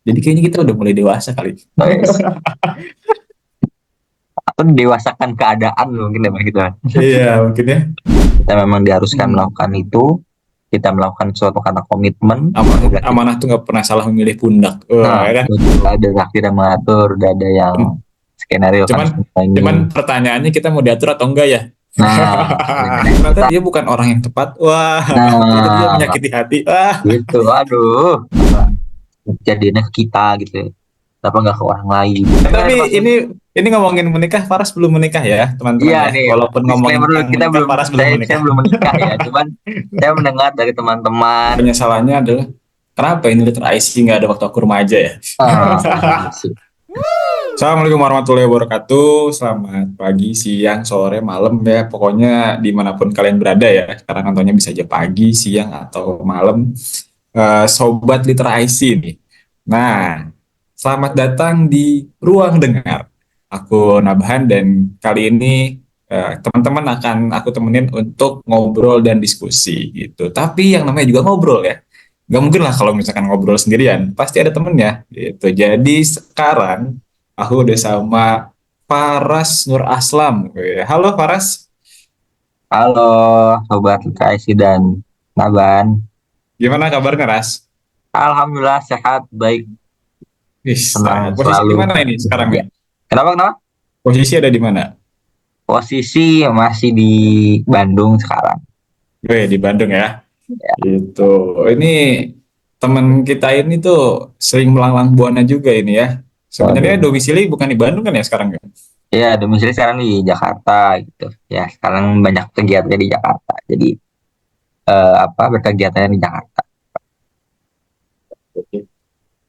Jadi kayaknya kita udah mulai dewasa kali. Guys, atau dewasakan keadaan mungkin ya gitu. Iya, mungkin ya. Kita memang diharuskan Hmm. melakukan itu, kita melakukan sesuatu karena komitmen. Amanah, Udah kita, amanah tuh nggak pernah salah memilih pundak. Wah, nah, ya kan? udah ada takdir yang mengatur, udah ada yang skenario kan Cuman, semua ini. cuman pertanyaannya kita mau diatur atau enggak ya? Nah, Ternyata kita, dia bukan orang yang tepat. Wah, ternyata dia nah, menyakiti hati. Wah. gitu. Aduh, jadinya ke kita gitu ya. Kenapa nggak ke orang lain? Tapi Tapi termasuk, ini ngomongin menikah, Faras belum menikah ya, teman-teman iya ya. nih, Walaupun ngomongin disclaimer dulu, tentang kita menikah, belum, Faras belum saya menikah. belum menikah ya. Cuman saya mendengar dari teman-teman. Penyesalannya adalah kenapa ini liter IC nggak ada waktu aku remaja ya? Ah, iya sih. Assalamualaikum warahmatullahi wabarakatuh. Selamat pagi, siang, sore, malam ya. Pokoknya dimanapun kalian berada ya. Sekarang nontonnya bisa aja pagi, siang, atau malam. Sobat Liter IC nih. Nah, selamat datang di Ruang Dengar. Aku Nabhan dan kali ini teman-teman akan aku temenin untuk ngobrol dan diskusi gitu. Tapi yang namanya juga ngobrol ya. Gak mungkin lah kalau misalkan ngobrol sendirian, pasti ada temennya gitu. Jadi sekarang aku udah sama Faras Nur Aslam. Halo Faras, Halo, Sobat Literasi dan Naban. gimana kabarnya Ras? Alhamdulillah sehat, baik, Ih, senang posisi di selalu mana ini sekarang bekerja. nih? Kenapa, kenapa? Posisi ada di mana? Posisi masih di Bandung sekarang. Di Bandung ya. Ya, Itu. Ini teman kita ini tuh sering melanglang buana juga ini ya. Sebenarnya waduh. domisili bukan di Bandung kan ya sekarang ya? Ya, domisili sekarang di Jakarta gitu. Ya, sekarang banyak kegiatannya di Jakarta. Jadi, berkegiatannya di Jakarta. Oke.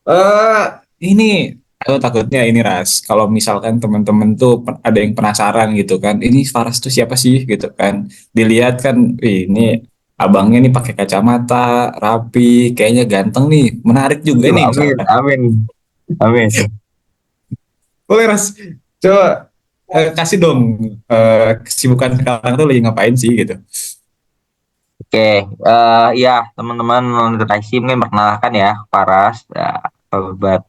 Eh, ini aku takutnya ini Ras, kalau misalkan teman-teman tuh ada yang penasaran gitu kan, ini Faras tuh siapa sih gitu kan? Dilihat kan, "Wih, ini abangnya nih pakai kacamata, rapi, kayaknya ganteng nih, menarik juga Aduh, nih amin, misalkan." amin, amin. Boleh Ras, coba kasih dong kesibukan sekarang tuh lagi ngapain sih gitu. Oke, ya teman-teman Literasi mungkin perkenalkan ya, Paras, ya, Sobat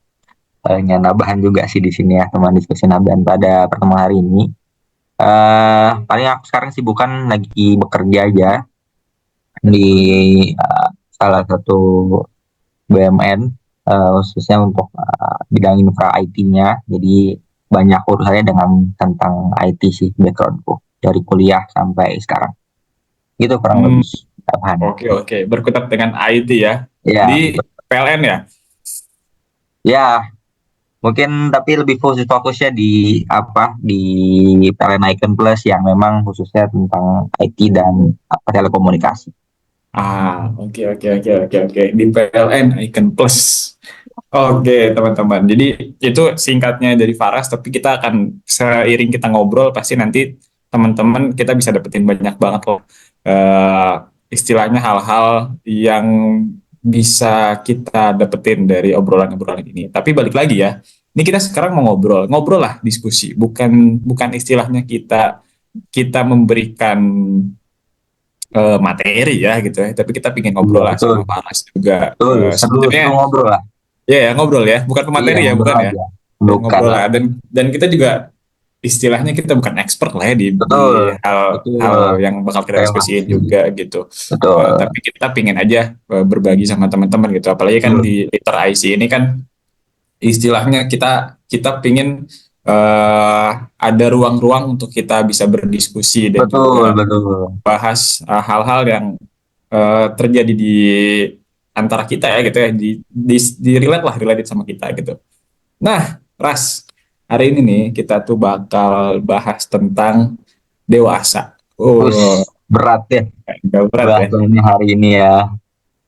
Nabahan juga sih di sini ya, teman diskusi Nabahan pada pertemuan hari ini. Paling aku sekarang sibukan lagi bekerja aja di salah satu BUMN, khususnya untuk bidang infra IT-nya. Jadi banyak urusannya dengan tentang IT sih backgroundku dari kuliah sampai sekarang. Gitu kurang Hmm, lebih. Nabahan. oke oke, berkutat dengan IT ya. Ya, Di PLN ya. ya mungkin tapi lebih fokusnya di apa di PLN Icon Plus yang memang khususnya tentang IT dan telekomunikasi. Oke oke oke oke oke, di PLN Icon Plus. Oke, teman-teman. Jadi itu singkatnya dari Faras, tapi kita akan seiring kita ngobrol pasti nanti teman-teman kita bisa dapetin banyak banget loh eh, istilahnya hal-hal yang bisa kita dapetin dari obrolan-obrolan ini. Tapi balik lagi ya, ini kita sekarang mau ngobrol, ngobrol lah diskusi, bukan bukan istilahnya kita kita memberikan materi ya gitu ya, tapi kita pingin Iya ngobrol lah betul, sama Faras juga. betul, seru Sebenarnya seru ngobrol lah. ya, ya ngobrol ya, bukan Iya pemateri ya, ngobrol bukan ya. aja, Ya, bukan ngobrol lah. lah, dan kita juga istilahnya kita bukan expert lah ya di Betul, hal hal betul, yang bakal kita diskusiin relasi, juga gitu. betul, Tapi kita pingin aja berbagi sama teman-teman gitu, apalagi kan betul, di Liter IC ini kan istilahnya kita kita pingin ada ruang-ruang untuk kita bisa berdiskusi dan betul, juga betul, bahas hal-hal yang terjadi di antara kita ya gitu ya, di relate lah, relate sama kita gitu. Nah, Ras, hari ini nih kita tuh bakal bahas tentang dewasa. us Oh, berat ya agak berat ya. bahasanya hari ini ya.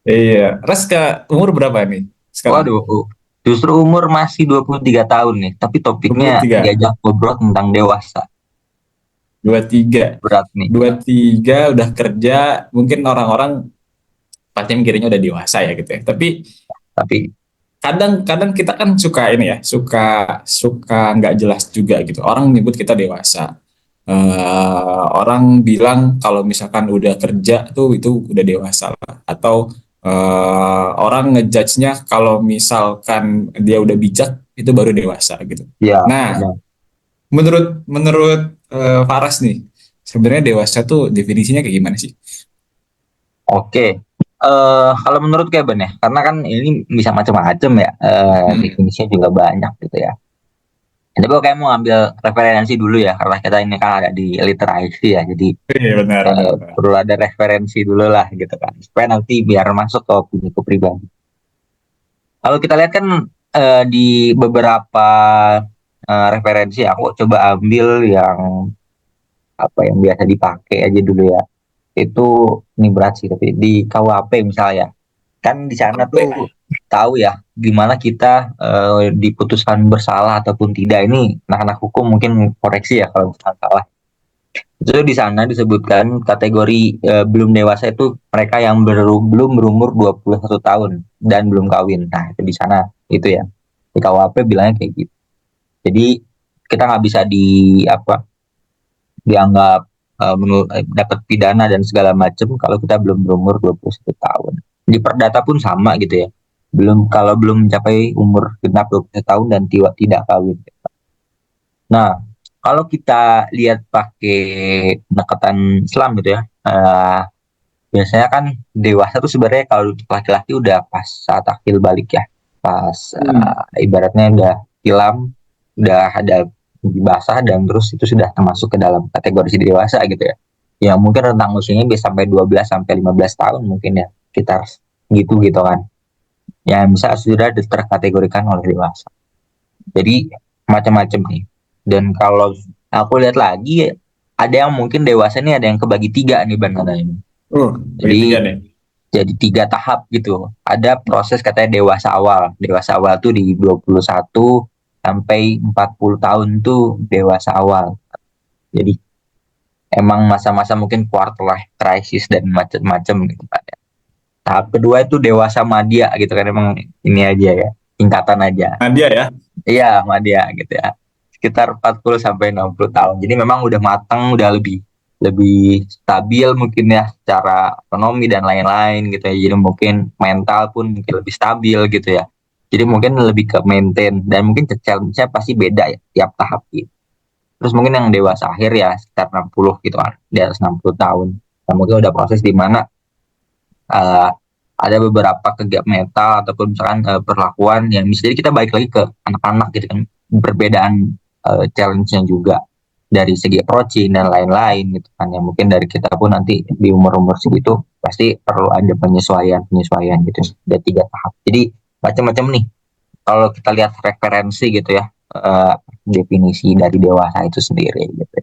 Iya, Ras ke umur berapa nih sekarang? Waduh, justru umur masih 23 tahun nih, tapi topiknya 23, diajak ngobrol tentang dewasa. 23, Berat nih. 23 udah kerja, mungkin orang-orang pasti mikirnya udah dewasa ya gitu ya. Tapi Tapi kadang-kadang kita kan suka ini ya, suka suka nggak jelas juga gitu. Orang nyebut kita dewasa. Orang bilang kalau misalkan udah kerja tuh itu udah dewasa lah. Atau orang ngejudge-nya kalau misalkan dia udah bijak itu baru dewasa gitu. Ya, Nah, benar. menurut menurut Faras nih, sebenarnya dewasa tuh definisinya kayak gimana sih? Oke. Kalau menurut Kevin ya, karena kan ini bisa macam-macam ya, Hmm. definisinya juga banyak gitu ya. Jadi gue kayak mau ambil referensi dulu ya, karena kita ini kan ada di literasi ya, jadi Iya benar benar benar. perlu ada referensi dulu lah gitu kan, supaya nanti biar masuk ke opini pribadi. Kalau kita lihat kan di beberapa referensi, aku coba ambil yang apa yang biasa dipakai aja dulu ya. Itu ini berat sih, tapi di KUHP misalnya, kan di sana Sampai. tuh tahu ya gimana kita diputuskan bersalah ataupun tidak. Ini anak-anak hukum mungkin koreksi ya kalau misalkan salah. Itu di sana disebutkan kategori belum dewasa itu mereka yang belum berumur 21 tahun dan belum kawin. Nah, itu di sana itu ya. Di KUHP bilangnya kayak gitu. Jadi kita nggak bisa apa dianggap dapat pidana dan segala macam kalau kita belum berumur 21 tahun. Di perdata pun sama gitu ya. Kalau belum mencapai umur genap 21 tahun dan tidak kawin. Nah, kalau kita lihat pakai pendekatan Islam gitu ya, biasanya kan dewasa tuh sebenarnya kalau untuk laki-laki udah pas saat akil balik ya, pas Hmm. ibaratnya udah tilam, udah ada gigi basah dan terus itu sudah termasuk ke dalam kategori si dewasa gitu ya. Yang mungkin rentang usianya bisa sampai 12 sampai 15 tahun mungkin ya, sekitar gitu gitu kan. Yang bisa sudah terkategorikan oleh dewasa. Jadi macam-macam nih. Dan kalau aku lihat lagi ada yang mungkin dewasa nih ada yang kebagi tiga nih ban katanya. Oh, bagi tiga Jadi nih. jadi tiga tahap gitu. Ada proses katanya dewasa awal. Dewasa awal tuh di 21 sampai 40 tahun tuh dewasa awal. Jadi emang masa-masa mungkin quarter life crisis dan macam-macam gitu kan. Tahap kedua itu dewasa madya gitu kan, emang ini aja ya, tingkatan aja. Nadia ya. Iya, madya gitu ya. Sekitar 40 sampai 60 tahun. Jadi memang udah matang, udah lebih lebih stabil mungkin ya secara ekonomi dan lain-lain gitu ya. Jadi mungkin mental pun mungkin lebih stabil gitu ya. Jadi mungkin lebih ke maintain dan mungkin challenge-nya pasti beda ya tiap tahap gitu. Terus mungkin yang dewasa akhir ya sekitar 60 gitu kan, di atas 60 tahun. Dan mungkin udah proses di mana uh, ada beberapa kegiatan mental ataupun misalkan perlakuan yang bisa jadi kita balik lagi ke anak-anak gitu kan, perbedaan challenge-nya juga dari segi approaching dan lain-lain gitu kan, yang mungkin dari kita pun nanti di umur-umur segitu pasti perlu ada penyesuaian gitu. Ada tiga tahap, jadi macam-macam nih kalau kita lihat referensi gitu ya, definisi dari dewasa itu sendiri gitu.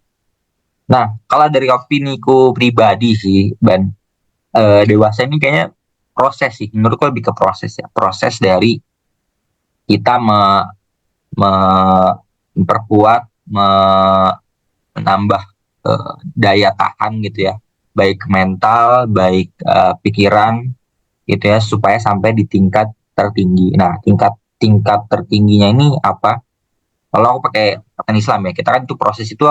Nah, kalau dari opiniku pribadi sih Ban, dewasa ini kayaknya proses sih, menurutku lebih ke proses ya, proses dari kita memperkuat, menambah daya tahan gitu ya, baik mental baik pikiran gitu ya, supaya sampai di tingkat tertinggi. Nah, tingkat tingkat tertingginya ini apa, kalau aku pakai kata Islam ya, kita kan itu proses itu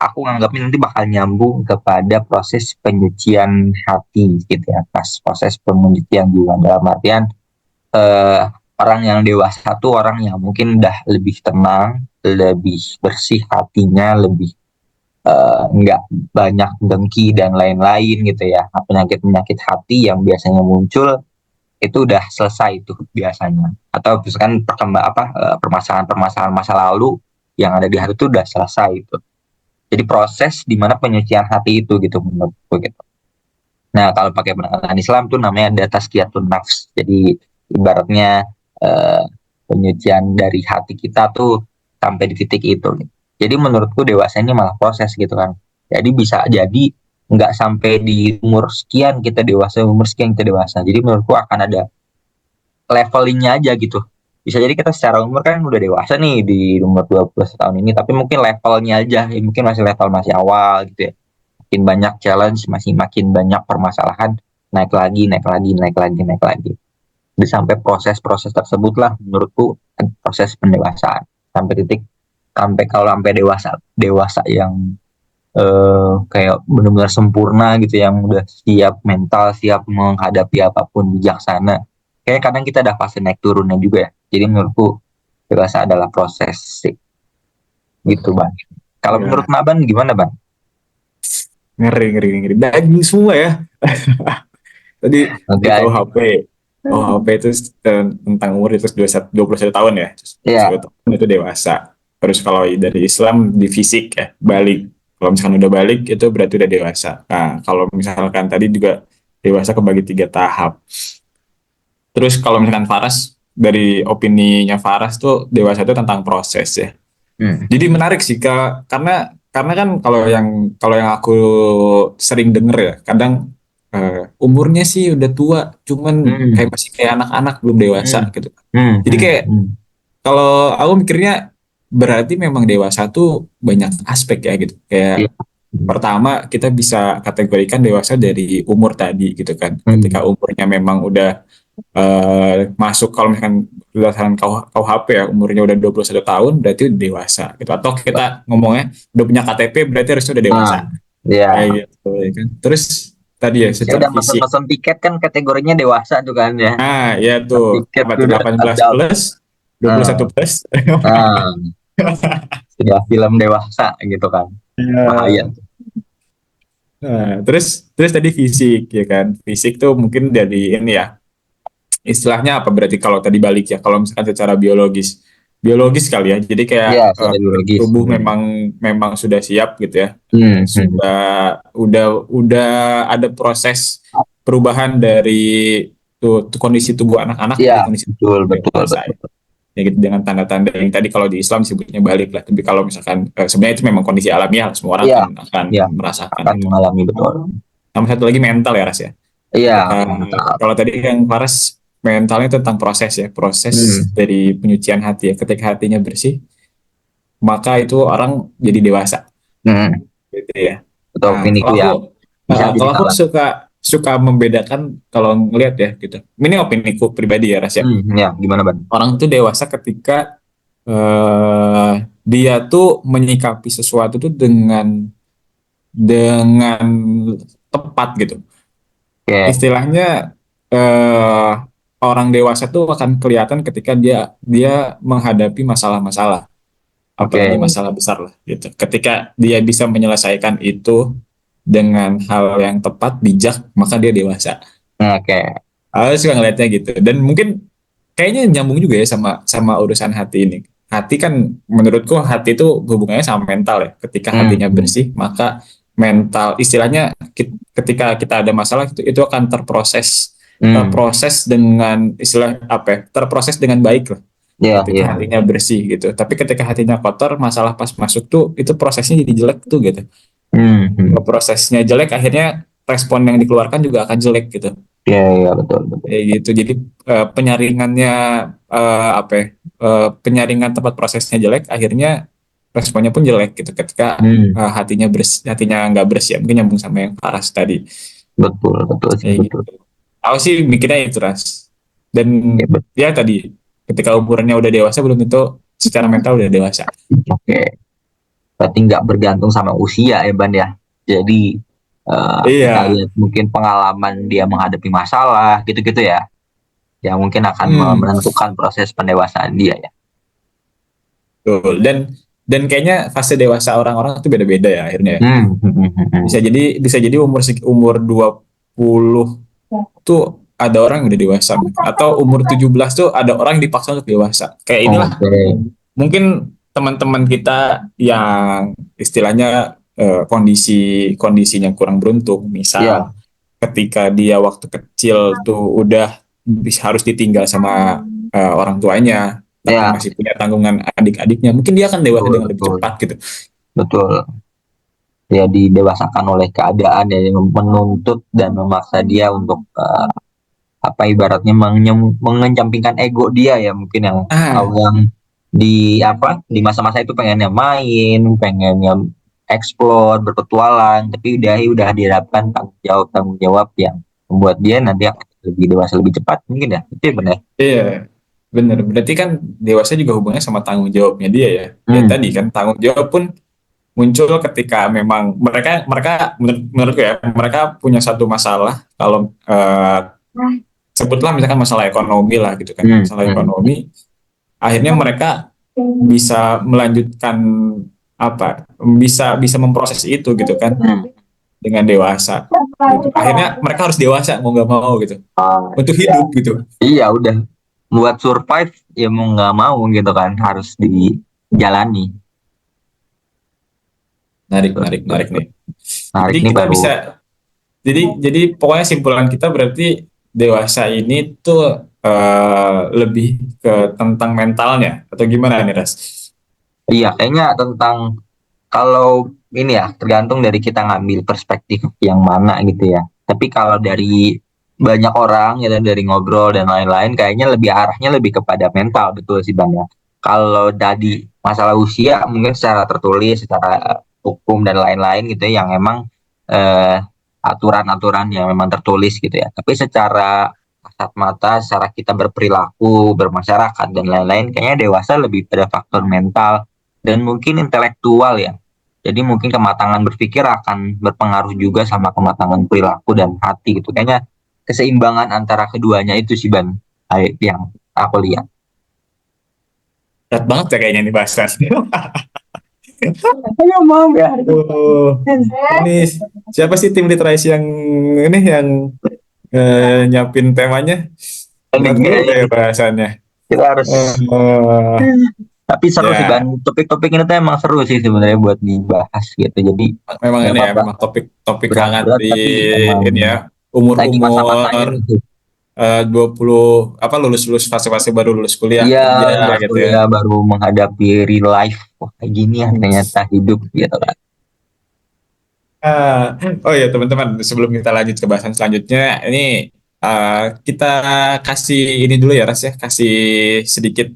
aku nganggapnya nanti bakal nyambung kepada proses penyucian hati gitu ya, pas proses penyucian juga dalam artian eh, orang yang dewasa tuh orang yang mungkin udah lebih tenang, lebih bersih hatinya, lebih nggak banyak dengki dan lain-lain gitu ya. Penyakit-penyakit hati yang biasanya muncul itu udah selesai itu biasanya. Atau misalkan permasalahan-permasalahan masa lalu yang ada di hati itu udah selesai itu. Jadi proses di mana penyucian hati itu gitu menurutku gitu. Nah, kalau pakai pendekatan Islam tuh namanya ada tazkiyatun nafs. Jadi ibaratnya eh, penyucian dari hati kita tuh sampai di titik itu. Gitu. Jadi menurutku dewasa ini malah proses gitu kan. Jadi bisa jadi nggak sampai di umur sekian kita dewasa, umur sekian kita dewasa. Jadi menurutku akan ada levelingnya aja gitu. Bisa jadi kita secara umur kan udah dewasa nih di umur 20 tahun ini, tapi mungkin levelnya aja, ya mungkin masih level masih awal gitu ya. Makin banyak challenge, masih makin banyak permasalahan, naik lagi, naik lagi, naik lagi, naik lagi. Jadi sampai proses-proses tersebut lah menurutku proses pendewasaan. Sampai titik, sampai kalau sampai dewasa, dewasa yang kayak benar-benar sempurna gitu, yang udah siap mental, siap menghadapi apapun, bijaksana. Kayak kadang kita ada fase naik turunnya juga ya. Jadi menurutku dewasa adalah proses sih, gitu bang. Kalau menurut Ya, Naban gimana bang? ngeri, ngeri, ngeri. Daging semua ya. Tadi ketika Enggak. OHP itu tentang umur itu 21 tahun ya. 21 Ya. tahun itu dewasa. Terus kalau dari Islam di fisik ya, balik. Kalau misalkan udah balik itu berarti udah dewasa. Nah, kalau misalkan tadi juga dewasa kebagi 3 tahap. Terus kalau misalkan Faras, dari opininya Faras tuh dewasa itu tentang proses ya. Hmm. Jadi menarik sih Kak, karena kan kalau yang aku sering denger ya, kadang umurnya sih udah tua, cuman kayak Hmm. masih kayak anak-anak belum dewasa Hmm. gitu. Hmm. Jadi Hmm. kayak Hmm. kalau aku mikirnya berarti memang dewasa tuh banyak aspek ya gitu. Kayak Iya. pertama kita bisa kategorikan dewasa dari umur tadi gitu kan. Ketika Hmm. umurnya memang udah masuk, kalau misalkan berdasarkan KUHP ya, umurnya udah 21 tahun berarti udah dewasa gitu, atau kita ngomongnya udah punya KTP berarti harusnya udah dewasa Nah, ya. kayak gitu ya kan. Terus tadi ya Ya secara udah fisik, mesen tiket kan kategorinya dewasa tuh kan ya. nah ya tuh Tiket apa tuh udah 18 ada. plus, 21 Nah, plus. nah, sudah film dewasa gitu kan. Bahaya. Iya. Nah, terus terus tadi fisik ya kan, fisik tuh mungkin dari ini ya, istilahnya apa berarti kalau tadi balik ya, kalau misalkan secara biologis, biologis kali ya, jadi kayak Ya, secara biologis. tubuh Hmm. memang memang sudah siap gitu ya. Hmm. Hmm. Sudah ada proses perubahan dari tuh kondisi tubuh anak-anak Iya, menjadi kondisi betul, tubuh betul, dewasa betul. ya. Ya gitu, dengan tanda-tanda yang tadi kalau di Islam disebutnya balik lah, tapi kalau misalkan sebenarnya itu memang kondisi alamiah, semua orang Iya, akan iya, merasakan akan itu. mengalami betul. Sama satu lagi mental ya Ras ya. Iya, Ketika mental. kalau tadi yang Faras mentalnya tentang proses ya, proses Hmm. dari penyucian hati ya. Ketika hatinya bersih, maka itu orang jadi dewasa Hmm. gitu ya. Betul, Nah, opiniku ya. Bisa jadi kalau aku salah. suka suka membedakan kalau ngelihat ya gitu. Ini opiniku pribadi ya Ras ya. Ya, gimana, Ban? Orang tuh dewasa ketika dia tuh menyikapi sesuatu tuh dengan tepat gitu. Oke, Istilahnya orang dewasa tuh akan kelihatan ketika dia dia menghadapi masalah-masalah, apalagi oke, masalah besar lah gitu. Ketika dia bisa menyelesaikan itu dengan hal yang tepat, bijak, maka dia dewasa. oke. Aku suka ngeliatnya gitu. Dan mungkin kayaknya nyambung juga ya sama sama urusan hati ini. Hati kan, menurutku hati itu hubungannya sama mental ya. Ketika Hmm. hatinya Hmm. bersih, maka mental, istilahnya ketika kita ada masalah itu akan terproses, Hmm. terproses dengan istilah apa ya, terproses dengan baik lah Ya, ketika ya. hatinya bersih gitu. Tapi ketika hatinya kotor, masalah pas masuk tuh itu prosesnya jadi jelek tuh gitu. Hmm. Kalau Hmm. prosesnya jelek, akhirnya respon yang dikeluarkan juga akan jelek gitu. Ya, ya, betul, betul. Kayak gitu. Jadi penyaringannya apa ya? Penyaringan tempat prosesnya jelek, akhirnya responnya pun jelek gitu. Ketika Hmm. hatinya bersih, hatinya nggak bersih, ya, mungkin nyambung sama yang Paras tadi. Betul, betul sih, Kayak betul. gitu. Aku sih mikirnya itu Ras. Dan Ya, betul. ya tadi, ketika umurnya udah dewasa belum tentu secara mental udah dewasa. Oke. Berarti nggak bergantung sama usia ya, Ban ya. Jadi kita Iya. lihat mungkin pengalaman dia menghadapi masalah gitu-gitu ya, yang mungkin akan Hmm, menentukan proses pendewasaan dia ya. betul. Dan kayaknya fase dewasa orang-orang itu beda-beda ya akhirnya ya. Hmm. Hmm. Hmm. Hmm. Bisa jadi umur 20 tuh ada orang yang udah dewasa, atau umur 17 tuh ada orang yang dipaksa untuk dewasa. Kayak inilah Oke. mungkin teman-teman kita yang istilahnya kondisinya kurang beruntung, misal Ya, ketika dia waktu kecil tuh udah harus ditinggal sama orang tuanya, tapi ya, masih punya tanggungan adik-adiknya, mungkin dia akan dewasa betul, dengan lebih betul, cepat gitu. betul. Ya didewasakan oleh keadaan ya, yang menuntut dan memaksa dia untuk apa ibaratnya mengecampingkan ego dia ya, mungkin yang Ah, awam di apa di masa-masa itu pengennya main, pengennya explore, berpetualang, tapi udah dihadapkan tanggung jawab yang membuat dia nanti akan lebih dewasa lebih cepat mungkin ya, itu ya benar. iya, bener. Berarti kan dewasa juga hubungannya sama tanggung jawabnya dia ya. Ya Hmm. tadi kan tanggung jawab pun muncul ketika memang mereka mereka menurutku ya, mereka punya satu masalah. Kalau sebutlah misalkan masalah ekonomi lah gitu kan, Hmm, masalah hmm, ekonomi, akhirnya mereka bisa melanjutkan apa, bisa bisa memproses itu gitu kan hmm. dengan dewasa gitu. Akhirnya mereka harus dewasa mau nggak mau gitu Oh, untuk iya. hidup gitu. Iya udah buat survive ya mau nggak mau gitu kan harus dijalani. Menarik, Betul, menarik, betul, menarik betul. nih. Menarik Jadi nih kita baru. bisa, jadi pokoknya simpulan kita berarti dewasa ini tuh lebih ke tentang mentalnya atau gimana nih Ras? Iya kayaknya tentang kalau ini ya tergantung dari kita ngambil perspektif yang mana gitu ya. Tapi kalau dari banyak orang ya dan dari ngobrol dan lain-lain kayaknya lebih arahnya lebih kepada mental betul sih Bang ya. Kalau tadi masalah usia mungkin secara tertulis, secara hukum dan lain-lain gitu ya yang emang eh, aturan-aturan yang memang tertulis gitu ya. Tapi secara kasat mata, secara kita berperilaku, bermasyarakat dan lain-lain kayaknya dewasa lebih pada faktor mental dan mungkin intelektual ya. Jadi mungkin kematangan berpikir akan berpengaruh juga sama kematangan perilaku dan hati gitu. Kayaknya keseimbangan antara keduanya itu sih Ban, yang aku lihat. Berat banget ya kayaknya nih bahasannya. Ayo maaf ya. Oh, ini siapa sih tim literasi yang ini yang nyiapin temanya? Ini Berat juga kayaknya ya bahasannya. kita harus. Eh, Tapi seru sih Ban. ya, Topik-topik ini tuh emang seru sih sebenarnya buat dibahas gitu. Jadi memang nggak ini ya, apa-apa. memang topik-topik hangat Berat-berat di tapi emang ini ya, lagi masa-masanya umur-umur gitu. 20 apa, lulus-lulus fase-fase baru lulus kuliah Iya, kerja lulus gitu ya. kuliah baru menghadapi real life. Wah, kayak gini ya ternyata hidup gitu kan. Oh ya teman-teman, sebelum kita lanjut ke bahasan selanjutnya, ini kita kasih ini dulu ya Ras ya, kasih sedikit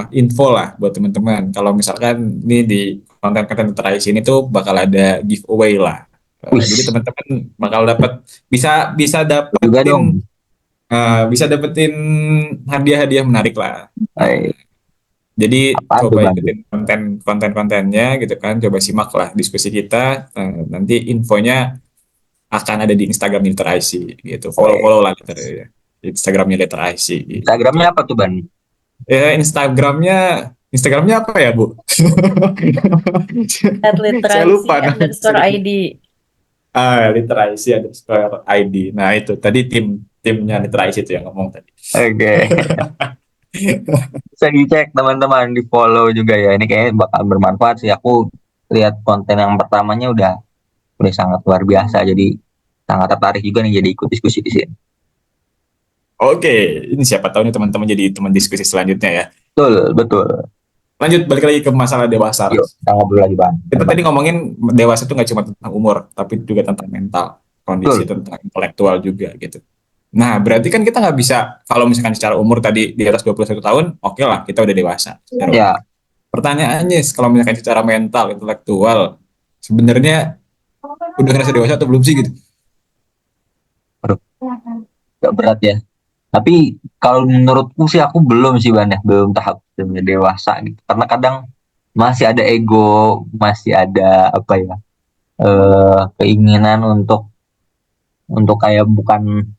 info lah buat teman-teman. Kalau misalkan ini di konten-konten terakhir ini tuh bakal ada giveaway lah. Jadi Wih, teman-teman bakal dapat, bisa bisa juga dapetin dong. bisa dapetin hadiah-hadiah menarik lah. Eh, Jadi apa tuh coba Bang? ikutin konten-kontennya gitu kan, coba simak lah diskusi kita. Nanti infonya akan ada di Instagram Liter IC gitu. Eh, Follow-follow lah Instagramnya Liter IC gitu. Instagramnya apa tuh Ban? Instagramnya apa ya Bu? At Saya literasi lupa underscore ID. Liter IC ada Square ID. Nah itu tadi timnya Liter IC itu yang ngomong tadi. Oke, bisa dicek teman-teman di follow juga ya. Ini kayaknya bakal bermanfaat sih. Aku lihat konten yang pertamanya udah sangat luar biasa. Jadi sangat tertarik juga nih jadi ikut diskusi di sini. Oke, ini siapa tahu nih teman-teman jadi teman diskusi selanjutnya ya. Betul, betul. Lanjut balik lagi ke masalah dewasa, Yuk, Ras. kita ngobrol lagi Bang. Kita Bang. tadi ngomongin dewasa itu nggak cuma tentang umur, tapi juga tentang mental, kondisi Betul. tentang intelektual juga gitu. Nah, berarti kan kita nggak bisa, kalau misalkan secara umur tadi di atas 21 tahun, oke lah, kita udah dewasa secara umur. Ya, Pertanyaannya, kalau misalkan secara mental, intelektual, sebenarnya udah ngerasa dewasa atau belum sih gitu? aduh, agak berat ya. Tapi kalau menurutku sih aku belum sih Bang ya. Belum tahap dewasa gitu. Karena kadang masih ada ego, masih ada apa ya, keinginan untuk kayak bukan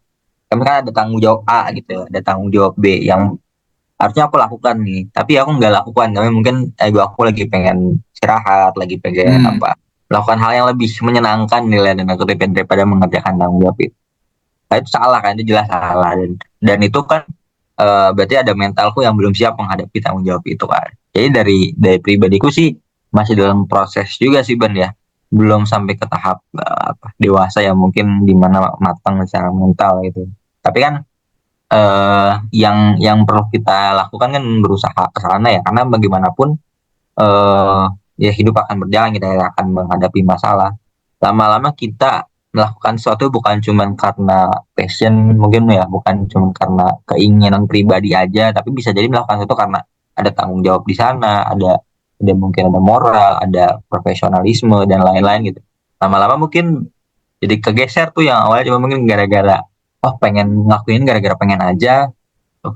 kami kan ada tanggung jawab A gitu ya, ada tanggung jawab B yang harusnya aku lakukan nih, tapi aku nggak lakukan, tapi mungkin ego aku lagi pengen istirahat, lagi pengen Hmm, apa, melakukan hal yang lebih menyenangkan nilai dan aku daripada mengerjakan tanggung jawab itu. Nah, itu salah kan, itu jelas salah dan itu kan berarti ada mentalku yang belum siap menghadapi tanggung jawab itu kan. Jadi dari pribadiku sih masih dalam proses juga sih Ban ya. Belum sampai ke tahap apa, dewasa yang mungkin dimana matang secara mental gitu. Tapi kan yang perlu kita lakukan kan berusaha ke sana ya karena bagaimanapun eh ya hidup akan berjalan kita akan menghadapi masalah lama-lama kita melakukan sesuatu bukan cuma karena passion mungkin ya bukan cuma karena keinginan pribadi aja tapi bisa jadi melakukan sesuatu karena ada tanggung jawab di sana ada mungkin ada moral ada profesionalisme dan lain-lain gitu lama-lama mungkin jadi kegeser tuh yang awalnya cuma mungkin gara-gara oh pengen ngelakuin gara-gara pengen aja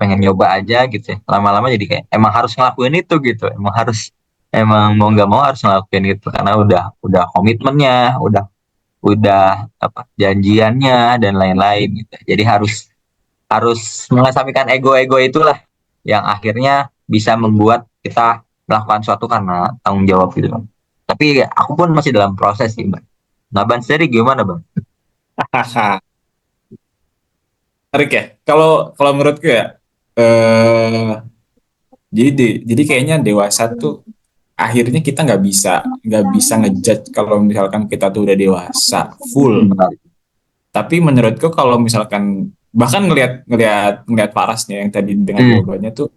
pengen nyoba aja gitu ya lama-lama jadi kayak emang harus ngelakuin itu gitu emang harus emang mau nggak mau harus ngelakuin itu karena udah komitmennya, udah apa janjiannya dan lain-lain gitu. Jadi harus harus mengesampingkan ego-ego itulah yang akhirnya bisa membuat kita melakukan suatu karena tanggung jawab gitu. Tapi aku pun masih dalam proses sih, Bang. Nah, Ban sendiri gimana, Bang? Hahaha. Menarik ya. Kalau kalau menurutku ya, eh jadi kayaknya dewasa tuh akhirnya kita nggak bisa ngejudge kalau misalkan kita tuh udah dewasa full. Menarik. Tapi menurutku kalau misalkan bahkan ngelihat ngelihat ngelihat Parasnya yang tadi dengan Hmm, jawabannya tuh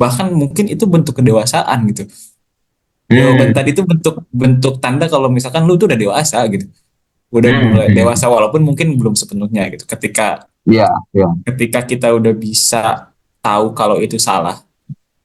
bahkan mungkin itu bentuk kedewasaan gitu. Jawaban hmm, tadi itu bentuk bentuk tanda kalau misalkan lu tuh udah dewasa gitu. Udah mulai dewasa hmm. walaupun mungkin belum sepenuhnya gitu. Ketika Ya, ya, ketika kita udah bisa tahu kalau itu salah,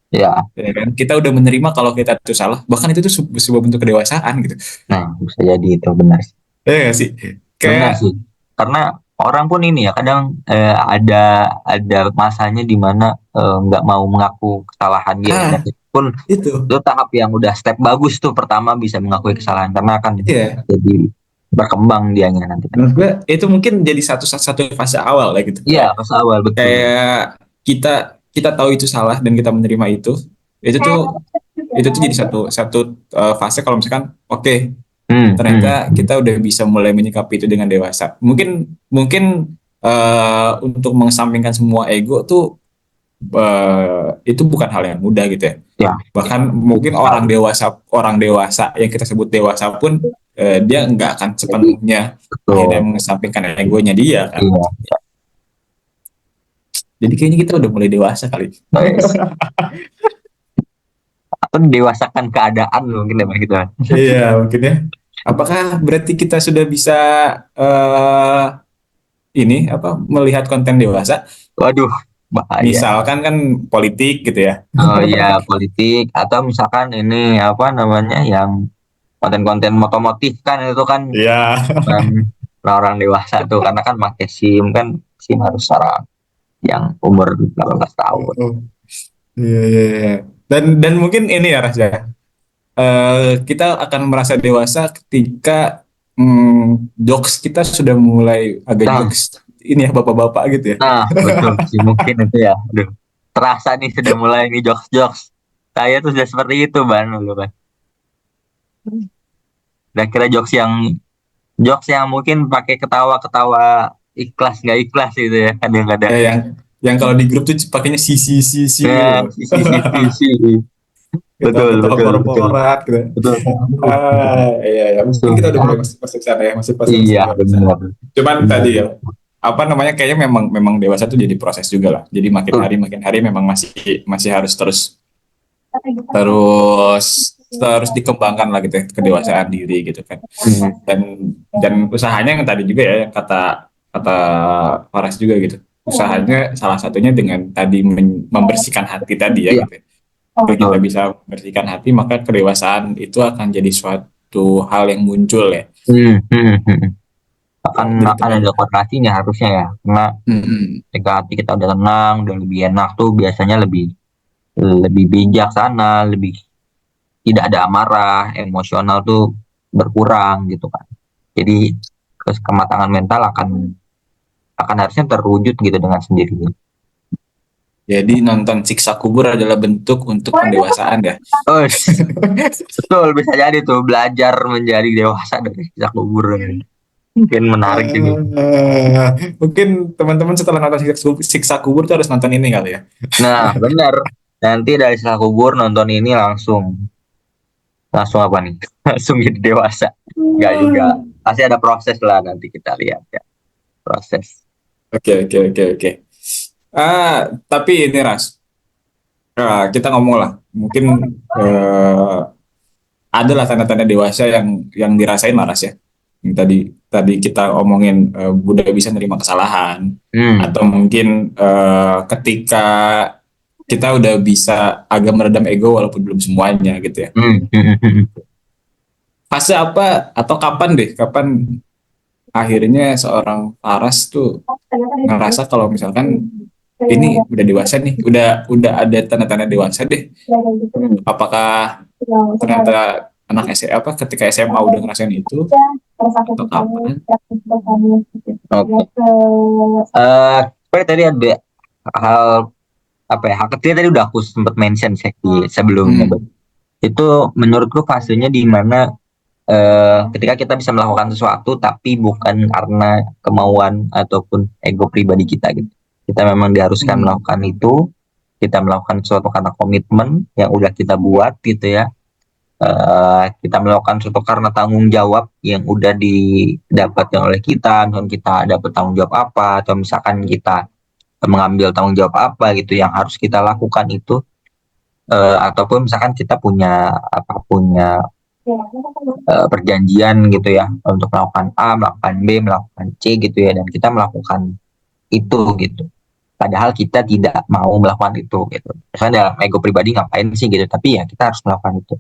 ya. ya kan? Kita udah menerima kalau kita itu salah, bahkan itu tuh sebuah bentuk kedewasaan gitu. Nah, bisa jadi itu benar. Ya nggak sih? Benar Kayak sih. Karena orang pun ini ya kadang ada masanya di mana nggak mau mengaku kesalahan dia. Dan ah itu pun itu, itu tahap yang udah step bagus tuh pertama bisa mengakui kesalahan karena akan iya. jadi berkembang dianya nanti kan. Menurut gue itu mungkin jadi satu satu fase awal lah gitu. Iya, Kayak pas awal betul. kayak kita kita tahu itu salah dan kita menerima itu tuh jadi satu satu fase kalau misalkan oke, Hmm, hmm. ternyata kita udah bisa mulai menyikapi itu dengan dewasa. Mungkin mungkin untuk mengesampingkan semua ego tuh itu bukan hal yang mudah gitu ya. Ya, Bahkan mungkin orang dewasa yang kita sebut dewasa pun dia nggak akan jadi sepenuhnya akhirnya betul. mengesampingkan egonya dia kan. Iya. Jadi kayaknya kita udah mulai dewasa kali. Guys. Atau dewasakan keadaan mungkin ya gitu kan. Iya mungkin ya. Apakah berarti kita sudah bisa eh ini apa melihat konten dewasa? Waduh, bahaya. Misalkan kan politik gitu ya. Oh iya, politik atau misalkan ini apa namanya yang konten-konten motomotif kan itu kan Iya. bukan orang-orang dewasa tuh karena kan pakai SIM kan SIM harus orang yang umur 18 tahun. Oh, iya, iya, iya. Dan mungkin ini ya Ras ya. Kita akan merasa dewasa ketika jokes kita sudah mulai agak Nah, jokes ini ya bapak-bapak gitu ya. nah betul sih mungkin itu ya. Aduh, terasa nih sudah mulai nih jokes-jokes. Saya tuh sudah seperti itu ban dulu kan. Udah kira jokes yang mungkin pakai ketawa-ketawa ikhlas nggak ikhlas gitu ya kadang-kadang. Ya, yang kalau di grup tuh pakainya si gitu Ya, loh. si. Betul, Ketawa-ketawa betul, betul. korporat gitu. Betul. Iya, ya. Mungkin kita udah mulai masuk masuk sana ya, masuk fase-fase Iya, dewasa. benar. Cuman Benar. tadi ya, apa namanya kayaknya memang memang dewasa tuh jadi proses juga lah. Jadi Betul. makin hari memang masih masih harus terus terus terus dikembangkan lah gitu ya, kedewasaan diri gitu kan. Hmm. Dan usahanya yang tadi juga ya yang kata kata Faras juga gitu. Usahanya salah satunya dengan tadi membersihkan hati tadi ya Iya, gitu. Kalau kita betul. bisa membersihkan hati maka kedewasaan itu akan jadi suatu hal yang muncul ya. Hmm. Akan Jadi akan teman. ada korelasinya harusnya ya. Karena Mm-mm. ketika hati kita udah tenang, udah lebih enak tuh biasanya lebih lebih bijaksana, lebih tidak ada amarah, emosional tuh berkurang gitu kan. Jadi kematangan mental akan harusnya terwujud gitu dengan sendirinya. Jadi nonton Siksa Kubur adalah bentuk untuk pendewasaan ya. Oh, betul bisa jadi tuh belajar menjadi dewasa dari kisah kubur ini. Mungkin menarik juga. Mungkin teman-teman setelah nonton Siksa Kubur tuh harus nonton ini kali ya. Nah, benar. Nanti dari kisah kubur nonton ini langsung langsung apa nih? Langsung jadi dewasa. Enggak juga. Pasti ada proses lah nanti kita lihat ya. Proses. Oke, oke, oke, oke. Tapi ini Ras, kita ngomong lah. Mungkin eh, ada lah tanda-tanda dewasa yang dirasain lah Ras ya. Yang tadi kita omongin udah bisa nerima kesalahan Hmm. atau mungkin ketika kita udah bisa agak meredam ego walaupun belum semuanya gitu ya. Hmm. Fase apa atau kapan deh? Kapan akhirnya seorang Paras tuh ngerasa kalau misalkan ini udah dewasa nih, udah ada tanda-tanda dewasa deh. Hmm. Apakah ternyata anak apa ketika SMA udah ngerasain itu atau kapan? Oke. Sebenarnya tadi ada hal apa ya? Hal kecil tadi udah aku sempat mention sih di sebelumnya. Hmm. Itu menurutku fasenya di mana ketika kita bisa melakukan sesuatu tapi bukan karena kemauan ataupun ego pribadi kita gitu. Kita memang diharuskan Hmm. melakukan itu, kita melakukan sesuatu karena komitmen yang udah kita buat gitu ya. Kita melakukan sesuatu karena tanggung jawab yang udah didapatkan oleh kita, misalkan kita dapat tanggung jawab apa, atau misalkan kita mengambil tanggung jawab apa gitu yang harus kita lakukan itu, ataupun misalkan kita punya perjanjian gitu ya untuk melakukan A, melakukan B, melakukan C gitu ya, dan kita melakukan itu gitu. Padahal kita tidak mau melakukan itu gitu. Misalnya dalam ego pribadi ngapain sih gitu, tapi ya kita harus melakukan itu.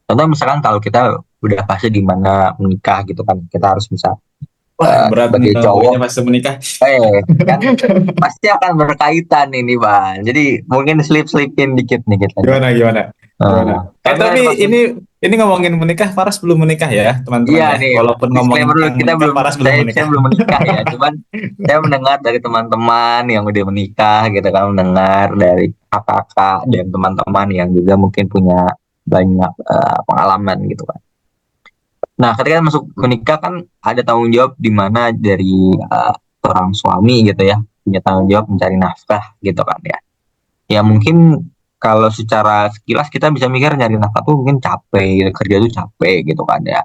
Contoh misalkan kalau kita udah fase di mana menikah gitu kan, kita harus bisa Wah, berat nih sebagai kalau cowok, pokoknya pas menikah. kan pasti akan berkaitan ini bang. Jadi mungkin slip-slipin dikit-dikit aja. Gimana gimana gimana? Kalau Tapi misalnya pas ini ngomongin menikah, Faras belum menikah ya, teman-teman iya ya. nih, Walaupun ngomongin disclaimer dulu tentang kita menikah, belum Faras belum saya menikah. belum menikah ya, cuman saya mendengar dari teman-teman yang udah menikah gitu kan, mendengar dari kakak-kakak dan teman-teman yang juga mungkin punya banyak pengalaman gitu kan. Nah, ketika masuk menikah kan ada tanggung jawab di mana dari seorang suami gitu ya, punya tanggung jawab mencari nafkah gitu kan ya. Ya mungkin kalau secara sekilas kita bisa mikir nyari nafkah tuh mungkin capek gitu, kerja tuh capek gitu kan ya.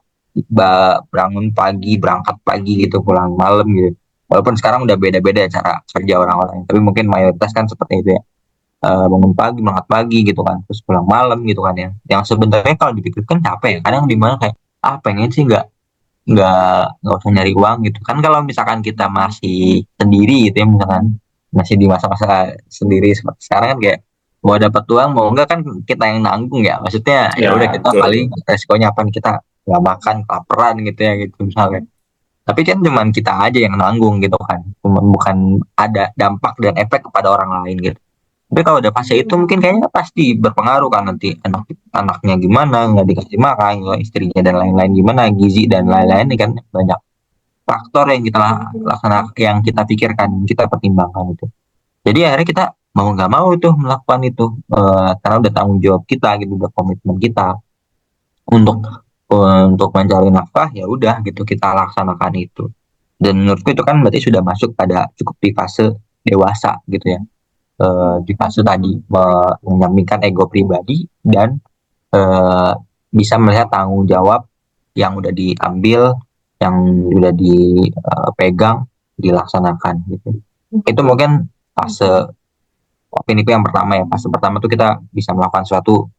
Bangun pagi, berangkat pagi gitu, pulang malam gitu. Walaupun sekarang udah beda-beda cara kerja orang-orang, tapi mungkin mayoritas kan seperti itu ya. Bangun pagi, berangkat pagi gitu kan, terus pulang malam gitu kan ya. Yang sebenarnya kalau dipikirkan capek ya. Kadang di mana kayak pengen sih nggak usah nyari uang gitu kan, kalau misalkan kita masih sendiri gitu ya, misalkan masih di masa-masa sendiri seperti sekarang kan, kayak mau dapat uang mau enggak kan kita yang nanggung ya, maksudnya ya udah Ya, kita betul paling tuh. resikonya apa, kita nggak makan kelaparan gitu ya gitu misalnya, tapi kan cuman kita aja yang nanggung gitu kan, bukan ada dampak dan efek kepada orang lain gitu. Tapi kalau udah fase itu mungkin kayaknya pasti berpengaruh kan, nanti anaknya gimana, nggak dikasih makan, istrinya dan lain-lain gimana, gizi dan lain-lain, ini kan banyak faktor yang kita laksanakan, yang kita pikirkan, kita pertimbangkan itu. Jadi akhirnya kita mau nggak mau itu melakukan itu, karena udah tanggung jawab kita gitu, udah komitmen kita untuk mencari nafkah, ya udah gitu kita laksanakan itu. Dan menurutku itu kan berarti sudah masuk pada cukup di fase dewasa gitu ya, di fase tadi menyampingkan ego pribadi dan bisa melihat tanggung jawab yang udah diambil, yang udah dipegang, dilaksanakan gitu. Itu mungkin fase opini yang pertama ya. Fase pertama tuh kita bisa melakukan sesuatu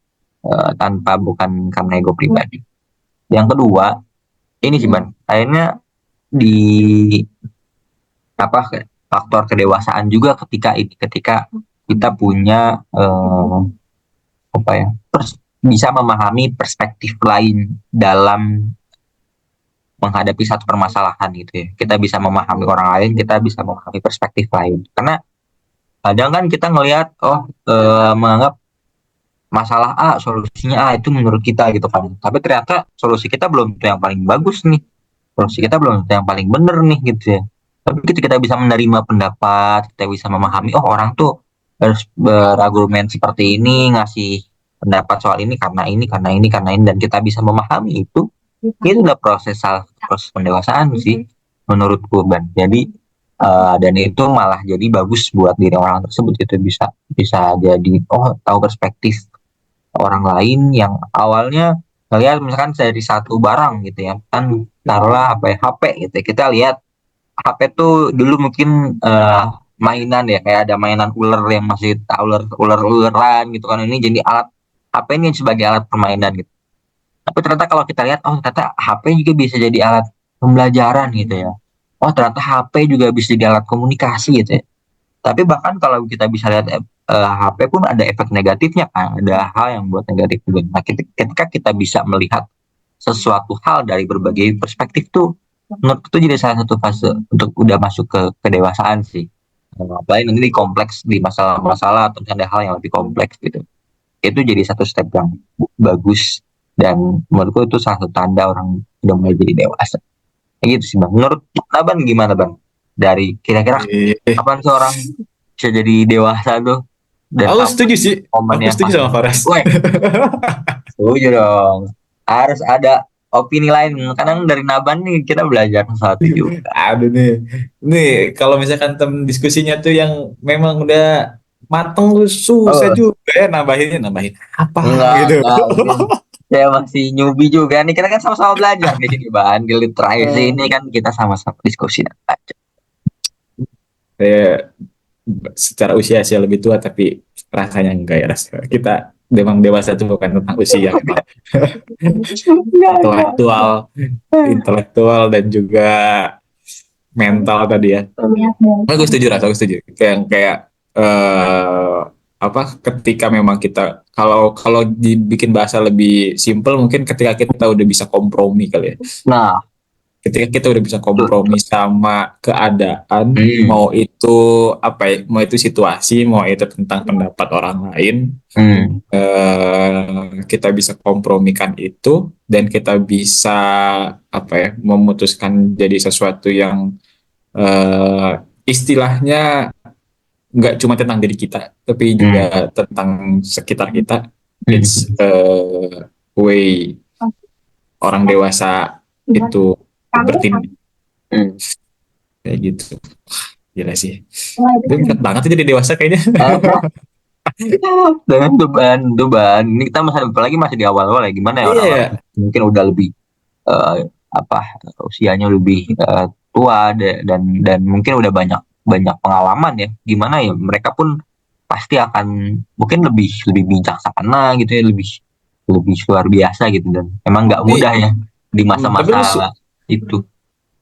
tanpa bukan karena ego pribadi. Yang kedua, ini sih Ban, akhirnya di apa faktor kedewasaan juga ketika kita punya apa ya, bisa memahami perspektif lain dalam menghadapi satu permasalahan gitu ya. Kita bisa memahami orang lain, kita bisa memahami perspektif lain. Karena kadang kan kita ngelihat menganggap masalah A solusinya A itu menurut kita gitu kan. Tapi ternyata solusi kita belum tentu yang paling bagus nih. Solusi kita belum tentu yang paling benar nih gitu ya. Tapi ketika kita bisa menerima pendapat, kita bisa memahami, oh orang tuh harus berargumen seperti ini, ngasih pendapat soal ini karena ini, karena ini, karena ini, dan kita bisa memahami itu udah proses pendewasaan sih menurutku Ban. Jadi dan itu malah jadi bagus buat diri orang tersebut, itu bisa bisa jadi tahu perspektif orang lain yang awalnya ngelihat misalkan dari satu barang gitu ya kan, taruhlah apa ya, HP gitu ya. Kita lihat HP tuh dulu mungkin mainan ya, kayak ada mainan ular yang masih ular ular ularan gitu kan, ini jadi alat, HP ini sebagai alat permainan gitu. Tapi ternyata kalau kita lihat, oh ternyata HP juga bisa jadi alat pembelajaran gitu ya. Oh ternyata HP juga bisa jadi alat komunikasi gitu ya. Tapi bahkan kalau kita bisa lihat HP pun ada efek negatifnya kan, ada hal yang buat negatif juga. Nah, ketika kita bisa melihat sesuatu hal dari berbagai perspektif tuh, menurut itu jadi salah satu fase untuk udah masuk ke kedewasaan sih. Apalagi nanti di kompleks, di masalah-masalah atau ada hal yang lebih kompleks gitu. itu jadi satu step yang bagus, dan menurutku itu salah satu tanda orang udah mulai jadi dewasa. Kayak gitu sih bang. Menurut Abang gimana bang? Dari kira-kira Eh, kapan seorang bisa jadi dewasa tuh, dan aku kapan setuju sih. Aku momennya setuju pas? sama Faras. Weh, setuju dong. Harus ada opini lain. Kadang dari Naban nih kita belajar sesuatu juga. Aduh nih, nih kalau misalkan temen diskusinya tuh yang memang udah mateng tuh susah Oh, juga ya nambahin apa gitu. enggak. Mungkin saya masih newbie juga nih. Kita kan sama-sama belajar di sini, Bang. Di literasi ini Eh, kan kita sama-sama diskusi dan belajar. Saya secara usia sih lebih tua tapi rasanya enggak ya kita memang dewasa itu bukan tentang usia memang Enggak. intelektual intelektual dan juga mental tadi ya. Aku setuju rasa, aku setuju. Kayak eh, apa? Ketika memang kita kalau kalau dibikin bahasa lebih simpel mungkin ketika kita udah bisa kompromi kali ya. Nah, Ketika kita udah bisa tuh. kompromi sama keadaan, Hmm, mau itu apa ya? Mau itu situasi, mau itu tentang pendapat orang lain, hmm, kita bisa kompromikan itu dan kita bisa apa ya? Memutuskan jadi sesuatu yang eh, istilahnya nggak cuma tentang diri kita, tapi hmm, juga tentang sekitar kita. It's hmm, a way orang dewasa itu bertindak hmm. kayak gitu. Gila sih. Itu berat banget itu jadi dewasa kayaknya. Apa? Dengan beban. Ini kita masih apalagi masih di awal-awal ya. Gimana ya Iya orang-orang ya. mungkin udah lebih eh, apa usianya lebih tua, dan mungkin udah banyak banyak pengalaman ya. Gimana ya mereka pun pasti akan mungkin lebih lebih bijaksana gitu ya, lebih lebih luar biasa gitu, dan emang nggak mudah Tapi, ya di tapi lu, masa-masa itu.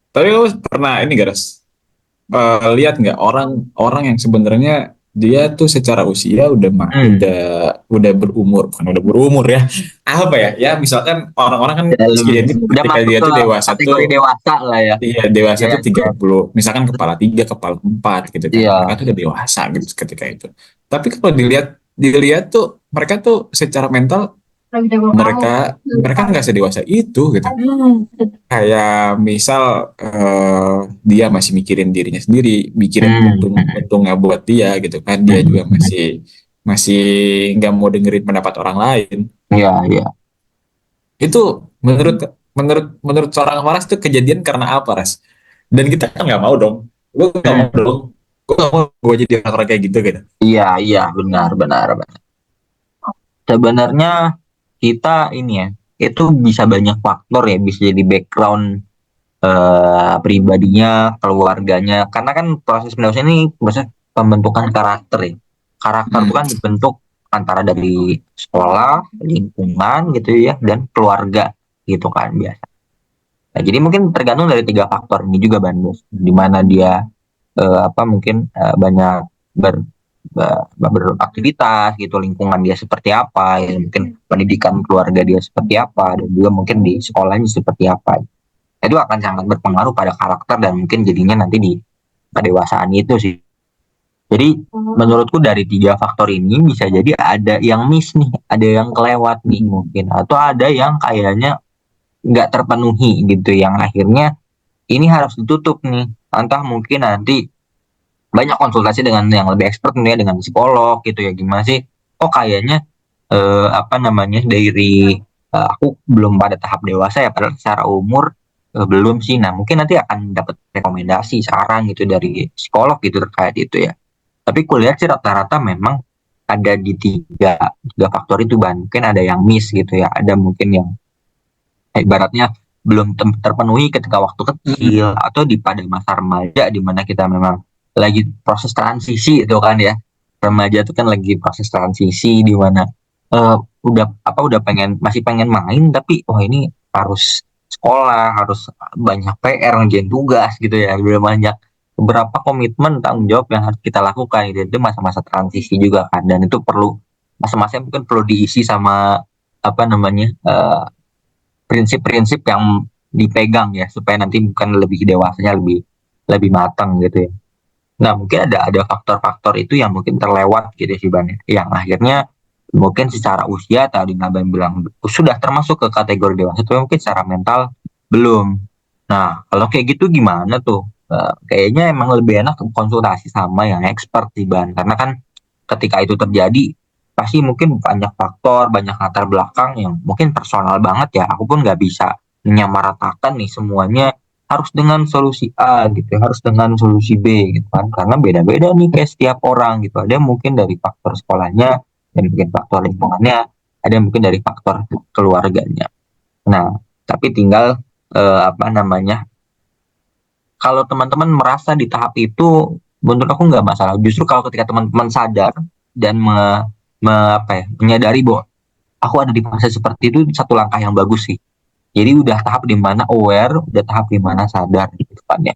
tapi lu pernah ini gak, Ras? Lihat nggak orang-orang yang sebenarnya dia tuh secara usia Hmm. udah berumur, bukan udah berumur ya. Apa ya? Ya misalkan orang-orang kan Ya, identik udah ketika masuk dia ke tuh dewasa kategori tuh. dewasa lah ya. Iya, dewasa Iya, tuh 30, misalkan kepala 3, kepala 4 gitu kan. Mereka iya. tuh udah dewasa gitu ketika itu. Tapi kalau dilihat dilihat tuh mereka tuh secara mental mereka mereka nggak sedewasa itu gitu. Kayak misal dia masih mikirin dirinya sendiri, mikirin Hmm. untungnya buat dia gitu kan. Dia juga Hmm. masih masih nggak mau dengerin pendapat orang lain. Iya, iya. Itu menurut menurut menurut seorang Waras itu kejadian karena apa, Ras? Dan kita kan nggak mau dong. Gue nggak mau Hmm. dong. Gue nggak mau gue jadi orang kayak gitu gitu. Iya, iya, benar, benar, benar. Sebenarnya kita ini ya, itu bisa banyak faktor ya, bisa jadi background pribadinya, keluarganya. Karena kan proses pendewasaan ini proses pembentukan karakter ya. Karakter itu Hmm. kan dibentuk antara dari sekolah, lingkungan gitu ya, dan keluarga gitu kan biasa. Nah, jadi mungkin tergantung dari tiga faktor ini juga Bandus, di mana dia apa mungkin banyak ber, beraktivitas gitu, lingkungan dia seperti apa ya, mungkin pendidikan keluarga dia seperti apa, dan juga mungkin di sekolahnya seperti apa. Itu akan sangat berpengaruh pada karakter dan mungkin jadinya nanti di kedewasaan itu sih. Jadi menurutku dari tiga faktor ini bisa jadi ada yang miss nih, ada yang kelewat nih mungkin, atau ada yang kayaknya nggak terpenuhi gitu, yang akhirnya ini harus ditutup nih. Entah mungkin nanti banyak konsultasi dengan yang lebih expert nih ya, dengan psikolog gitu ya, gimana sih? Oh kayaknya apa namanya dari aku belum pada tahap dewasa ya, padahal secara umur belum sih. Nah mungkin nanti akan dapat rekomendasi saran gitu dari psikolog gitu terkait itu ya. Tapi kuliah sih rata-rata memang ada di tiga tiga faktor itu ban. Mungkin ada yang miss gitu ya, ada mungkin yang ibaratnya belum terpenuhi ketika waktu Hmm. kecil, atau di pada masa remaja di mana kita memang lagi proses transisi itu kan ya. Remaja itu kan lagi proses transisi di mana eh, udah apa udah pengen masih pengen main, tapi oh ini harus sekolah, harus banyak PR, ngerjain tugas gitu ya, udah banyak beberapa komitmen tanggung jawab yang harus kita lakukan gitu. Itu masa-masa transisi juga kan, dan itu perlu masa-masa yang mungkin perlu diisi sama apa namanya prinsip-prinsip yang dipegang ya, supaya nanti bukan lebih dewasanya lebih lebih matang gitu ya. Nah mungkin ada faktor-faktor itu yang mungkin terlewat gitu sih Ban ya. Yang akhirnya mungkin secara usia tadi Naban bilang sudah termasuk ke kategori dewasa, tapi mungkin secara mental belum. Nah, kalau kayak gitu gimana tuh? Kayaknya emang lebih enak konsultasi sama yang expert sih Ban, karena kan ketika itu terjadi pasti mungkin banyak faktor, banyak latar belakang yang mungkin personal banget ya. Aku pun nggak bisa menyamaratakan nih semuanya harus dengan solusi A gitu, harus dengan solusi B gitu kan, karena beda-beda nih kayak setiap orang gitu. Ada yang mungkin dari faktor sekolahnya, dan mungkin faktor lingkungannya, ada yang mungkin dari faktor keluarganya. Nah, tapi tinggal apa namanya, kalau teman-teman merasa di tahap itu, menurut aku nggak masalah. Justru kalau ketika teman-teman sadar dan apa ya, menyadari bahwa aku ada di fase seperti itu, satu langkah yang bagus sih. Jadi udah tahap di mana aware, udah tahap di mana sadar gitu kan ya.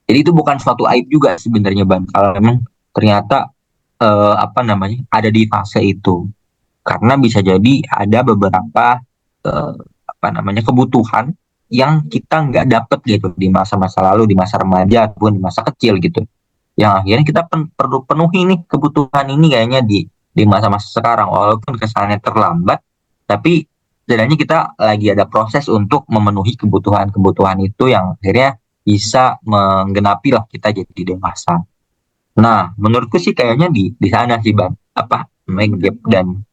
Jadi itu bukan suatu aib juga sebenarnya Ban. Kalau memang ternyata apa namanya ada di fase itu, karena bisa jadi ada beberapa eh, apa namanya kebutuhan yang kita nggak dapet gitu di masa-masa lalu, di masa remaja ataupun di masa kecil gitu, yang akhirnya kita perlu penuhi nih kebutuhan ini kayaknya di masa-masa sekarang, walaupun kesannya terlambat, tapi setidaknya kita lagi ada proses untuk memenuhi kebutuhan-kebutuhan itu yang akhirnya bisa menggenapi lah kita jadi dewasa. Nah, menurutku sih kayaknya di sana sih Bang, apa make gap dan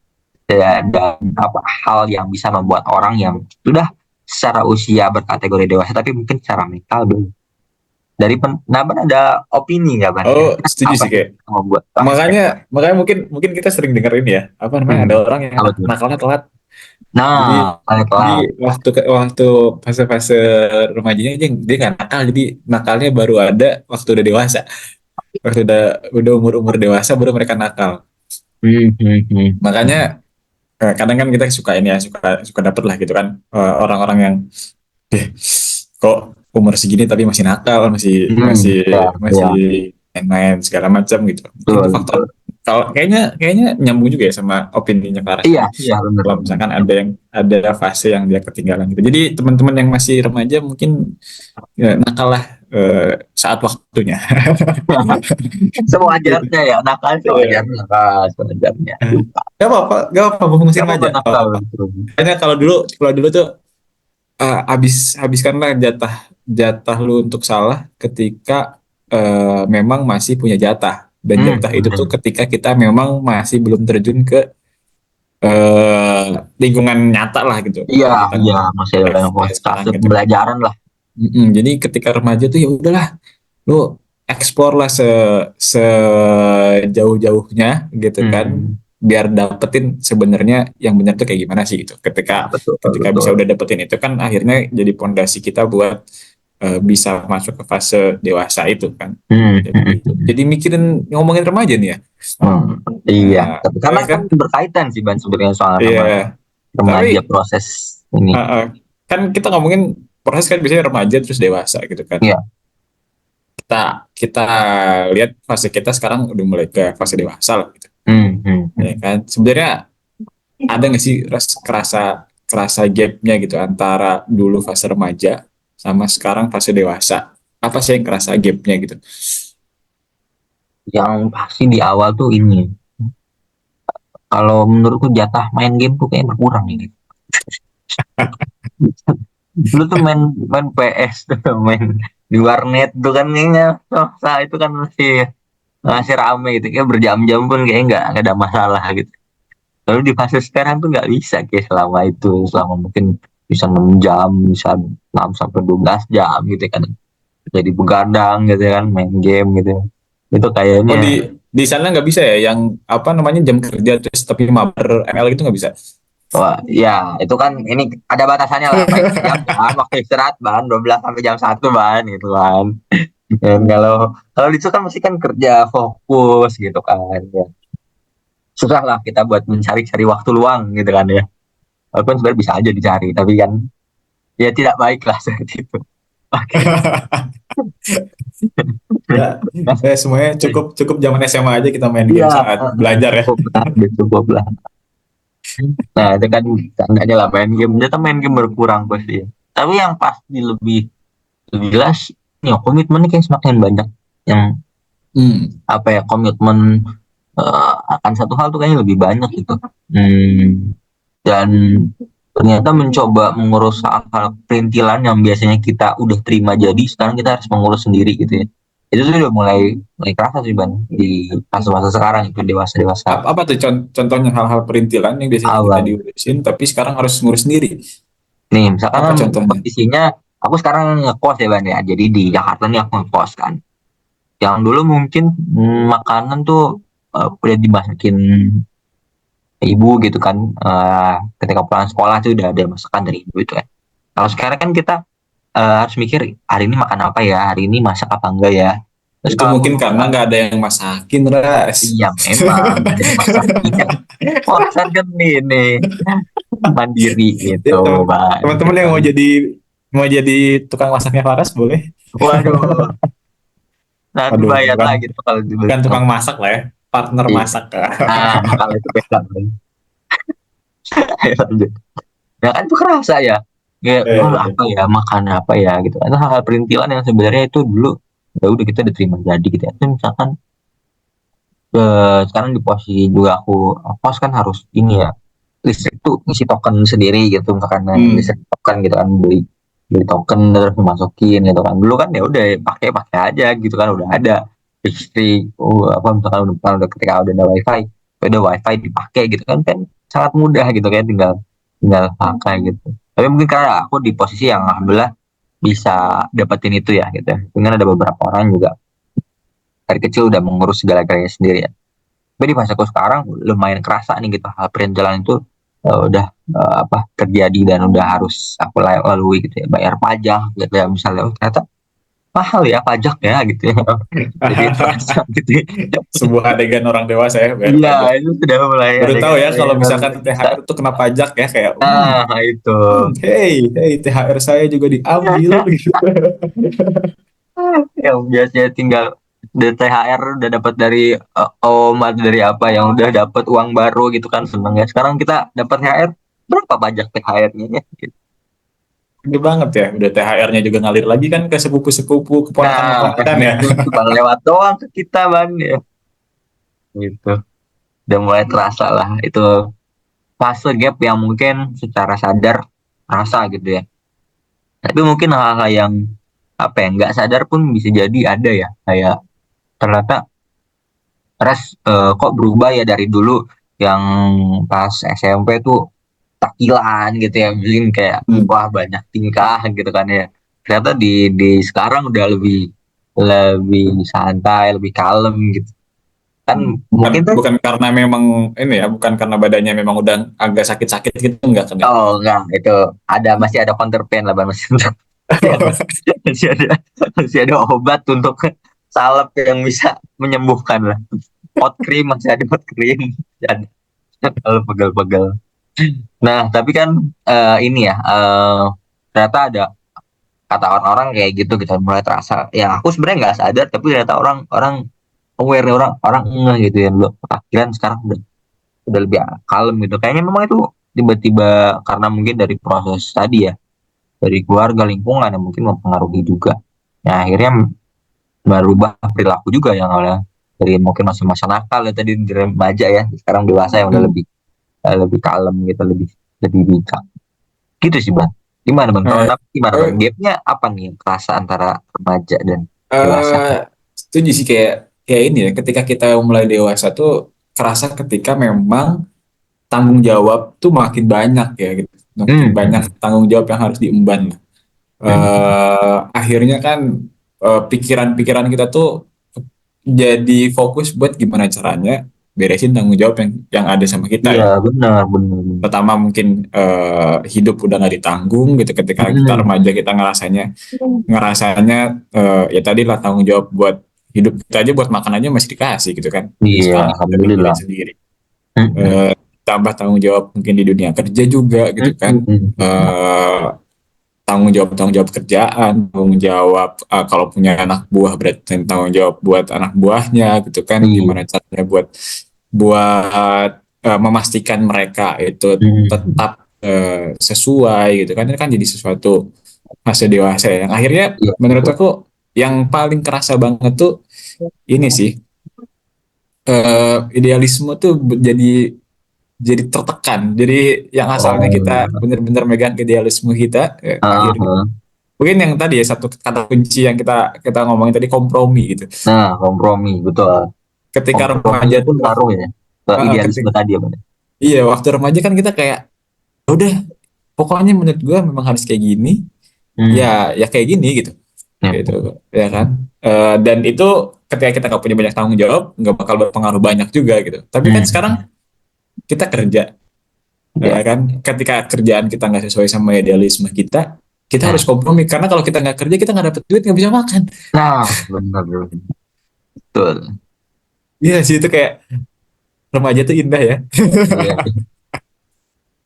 apa hal yang bisa membuat orang yang sudah secara usia berkategori dewasa tapi mungkin secara mental belum. Dari Naban ada opini nggak Ban? Oh, Kira-kira setuju apa sih sih kayak. yang membuat fase? Makanya makanya mungkin mungkin kita sering dengerin ya, apa namanya, ada orang yang Apa tuh? nakalnya telat. Jadi Nah, jadi telat. waktu fase-fase remajanya dia nggak nakal, jadi nakalnya baru ada waktu udah dewasa. Waktu udah umur-umur dewasa baru mereka nakal. Hmm. Makanya kadang kan kita suka ini ya, suka suka dapet lah gitu kan, orang-orang yang kok umur segini tapi masih nakal, masih masih Ya, masih ya, main-main segala macam gitu. Mungkin itu betul, faktor, betul. kalau kayaknya kayaknya nyambung juga ya sama opininya Paras Iya, tadi. iya benar. Kalau misalkan ada fase yang dia ketinggalan gitu. Jadi teman-teman yang masih remaja mungkin ya, nakal lah saat waktunya. Gitu. Sewajarnya ya, nakal Iya. sewajarnya, nakal sewajarnya. Gak apa-apa, mumpung masih Gak apa-apa remaja. nakal. Kayaknya kalau dulu tuh habiskanlah jatah jatah lu untuk salah ketika memang masih punya jatah, dan jatah itu tuh Hmm. ketika kita memang masih belum terjun ke eh, lingkungan nyata lah gitu, Iya, kalau kita iya, ngomong masih dalam kayak sekarang fase gitu kan. pembelajaran lah. Jadi ketika remaja tuh ya udahlah, lu explore lah sejauh-jauhnya gitu kan, Hmm. biar dapetin sebenarnya yang benar tuh kayak gimana sih gitu. Ketika Ya, betul, ketika bisa betul. udah dapetin itu kan akhirnya jadi pondasi kita buat bisa masuk ke fase dewasa itu kan. Hmm. Jadi Hmm. gitu. Jadi mikirin ngomongin remaja nih ya. Hmm. Iya, tapi karena Soalnya kan kan berkaitan sih Ban sebenarnya soal iya, sama tapi remaja proses ini. uh, uh, kan kita ngomongin proses kan biasanya remaja terus dewasa gitu kan. Iya. Kita lihat fase kita sekarang udah mulai ke fase dewasa lah gitu. Hmm. Hmm. Ya Hmm. kan sebenarnya ada nggak sih kerasa kerasa gapnya gitu antara dulu fase remaja sama sekarang fase dewasa, apa sih yang kerasa gapnya gitu? Yang pasti di awal tuh ini. Kalau menurutku jatah main game tuh kayak berkurang ini. Dulu tuh main main PS tuh, main di warnet tuh kan kayaknya, oh, saat itu kan masih rame gitu, kayak berjam-jam pun kayak nggak ada masalah gitu. Lalu di fase sekarang tuh nggak bisa kayak selama itu, selama mungkin bisa 6 jam, bisa 6 sampai 12 jam gitu kan. Jadi begadang gitu kan, main game gitu. Itu Oh, kayaknya, di sana nggak bisa ya yang apa namanya jam kerja terus tapi mabar ML gitu nggak bisa? wah, ya itu kan ini ada batasannya lah, main jam kan, waktu istirahat ban 12 sampai jam 1 ban gitu kan. Dan kalau kalau itu kan mesti kan kerja fokus gitu kan. Ya. Susah lah kita buat mencari-cari waktu luang gitu kan ya. Walaupun sebenarnya bisa aja dicari, tapi kan ya tidak baik lah seperti itu. Oke. Ya, semuanya cukup cukup zaman SMA aja kita main Iya, game saat belajar ya. cukup lah, cukup lah. Nah, itu kan tandanya lah main game. Ternyata main game berkurang pasti. Tapi yang pasti lebih lebih jelas, ya komitmennya kayak semakin banyak. Yang Hmm. apa ya, komitmen akan satu hal tuh kayaknya lebih banyak gitu. Hmm, dan ternyata mencoba mengurus hal-hal perintilan yang biasanya kita udah terima jadi sekarang kita harus mengurus sendiri gitu ya. Itu tuh udah mulai mulai kerasa sih Ban di fase-fase sekarang itu dewasa-dewasa Apa tuh contohnya hal-hal perintilan yang biasanya kita awal. diurusin tapi sekarang harus ngurus sendiri. Nih, misalkan Apa kan contohnya? posisinya aku sekarang ngekos ya Ban ya. Jadi di Jakarta nih aku ngekos kan. Yang dulu mungkin makanan tuh udah dimasakin ibu gitu kan. Ketika pulang sekolah tuh udah ada masakan dari ibu itu ya. Kalau sekarang kan kita harus mikir hari ini makan apa ya, hari ini masak apa enggak ya. Terus Itu kalau aku mungkin karena lupa, nggak ada yang masakin, Ras. iya memang nggak ada yang masakin kan. Kosan kan ini mandiri Ya, gitu, Bang. teman-teman Gitu. yang mau jadi tukang masaknya Faras boleh. Waduh, nanti Waduh, bayar bukan lagi tuh kalau bukan dibentuk. tukang masak lah ya, partner Iya. masak. Kalau itu beda. Ayo lanjut. Ya kan itu kerasa ya. Ya, Eh, oh, apa ya, makan apa ya gitu. Itu hal-hal perintilan yang sebenarnya itu dulu ya udah kita diterima jadi gitu ya. Itu misalkan sekarang di posisi juga aku kos kan harus ini ya listrik tuh isi token sendiri gitu misalkan hmm. listrik token gitu kan beli beli token terus dimasukin gitu kan dulu kan ya udah pakai pakai aja gitu kan udah ada listrik apa misalkan udah ketika udah ada wifi ya udah wifi dipakai gitu kan kan sangat mudah gitu kan tinggal tinggal pakai gitu tapi mungkin karena aku di posisi yang alhamdulillah bisa dapetin itu ya gitu dengan ada beberapa orang juga dari kecil udah mengurus segala-galanya sendiri ya tapi di masaku sekarang lumayan kerasa nih gitu hal jalan itu udah apa terjadi dan udah harus aku lalui gitu ya bayar pajak gitu ya misalnya oh, ternyata mahal ya pajak ya gitu ya jadi terasa gitu ya. Sebuah adegan orang dewasa ya bayar Iya pajak. itu sudah mulai Baru ada tahu kan ya kalau bayar misalkan THR tuh kena pajak ya kayak nah itu hey THR saya juga diambil gitu. yang biasanya tinggal dari THR udah dapat dari om atau dari apa yang udah dapat uang baru gitu kan seneng ya sekarang kita dapat THR berapa pajak THR-nya ya gitu. Gede banget ya, udah THR-nya juga ngalir lagi kan ke sepupu-sepupu, Nah, keponakan-keponakan ya. itu cuma lewat doang ke kita ban ya. Gitu. Udah mulai terasa lah itu fase gap yang mungkin secara sadar terasa gitu ya. Tapi mungkin hal-hal yang apa ya nggak sadar pun bisa jadi ada ya kayak ternyata kok berubah ya dari dulu yang pas SMP tuh takilan gitu ya mungkin kayak Hmm. wah banyak tingkah gitu kan ya ternyata di sekarang udah lebih lebih santai lebih kalem gitu kan Bukan mungkin tuh bukan karena memang ini ya, bukan karena badannya memang udah agak sakit-sakit gitu enggak kan ya. oh enggak itu ada masih ada counterpain lah Bang. Masih ada masih ada masih ada obat untuk salep yang bisa menyembuhkan lah hot cream masih ada hot cream ada kalau pegel-pegel nah tapi kan ini ya ternyata ada kata orang-orang kayak gitu kita mulai terasa ya aku sebenarnya nggak sadar tapi ternyata orang-orang aware nih, orang orang ngeh gitu ya lu akhiran sekarang udah lebih kalem gitu kayaknya memang itu tiba-tiba karena mungkin dari proses tadi ya dari keluarga lingkungan yang mungkin mempengaruhi juga ya akhirnya merubah perilaku juga yang awalnya dari mungkin masih masa nakal ya tadi di remaja ya sekarang dewasa yang udah Hmm. lebih kalem gitu lebih lebih bijak gitu sih bang gimana bang kalau Eh, nabi gimana bang eh, gapnya apa nih yang kerasa antara remaja dan dewasa eh, Setuju sih kayak kayak ini ya, ketika kita mulai dewasa tuh kerasa ketika memang tanggung jawab tuh makin banyak ya gitu. Makin banyak hmm. tanggung jawab yang harus diemban. Hmm. Akhirnya kan pikiran-pikiran kita tuh jadi fokus buat gimana caranya beresin tanggung jawab yang ada sama kita Iya ya. benar benar benar. Pertama mungkin hidup udah nggak ditanggung gitu ketika kita Hmm. remaja kita ngerasanya ya tadi lah tanggung jawab buat hidup kita aja buat makan aja masih dikasih gitu kan. Iya Sekarang kita alhamdulillah. mikirin sendiri. Hmm. Eh, Tambah tanggung jawab mungkin di dunia kerja juga gitu kan. Hmm. Eh, Tanggung jawab kerjaan, tanggung jawab kalau punya anak buah berarti tanggung jawab buat anak buahnya gitu kan. Iya. Gimana caranya buat buat memastikan mereka itu Hmm. tetap sesuai gitu kan. Ini kan jadi sesuatu fase dewasa ya. Yang akhirnya Iya menurut betul. aku yang paling kerasa banget tuh ini sih idealisme tuh jadi tertekan. Jadi yang asalnya Oh, kita benar-benar megang idealisme kita, ah, akhirnya ah. mungkin yang tadi ya satu kata kunci yang kita kita ngomongin tadi kompromi gitu. Nah, kompromi betul. Ketika Kompromi remaja itu tuh, ngaruh ya ke idealisme ketika tadi ya, Bang. iya waktu remaja kan kita kayak "Ya udah pokoknya menurut gue memang harus kayak gini, Hmm, ya ya kayak gini gitu ya, gitu ya kan. Dan itu ketika kita nggak punya banyak tanggung jawab nggak bakal berpengaruh banyak juga gitu, tapi kan sekarang hmm, kita kerja ya ya, kan, ketika kerjaan kita nggak sesuai sama idealisme kita ya. harus kompromi karena kalau kita nggak kerja kita nggak dapet duit nggak bisa makan. Nah, benar, benar. Betul. Iya sih itu kayak remaja tuh indah ya. Iya.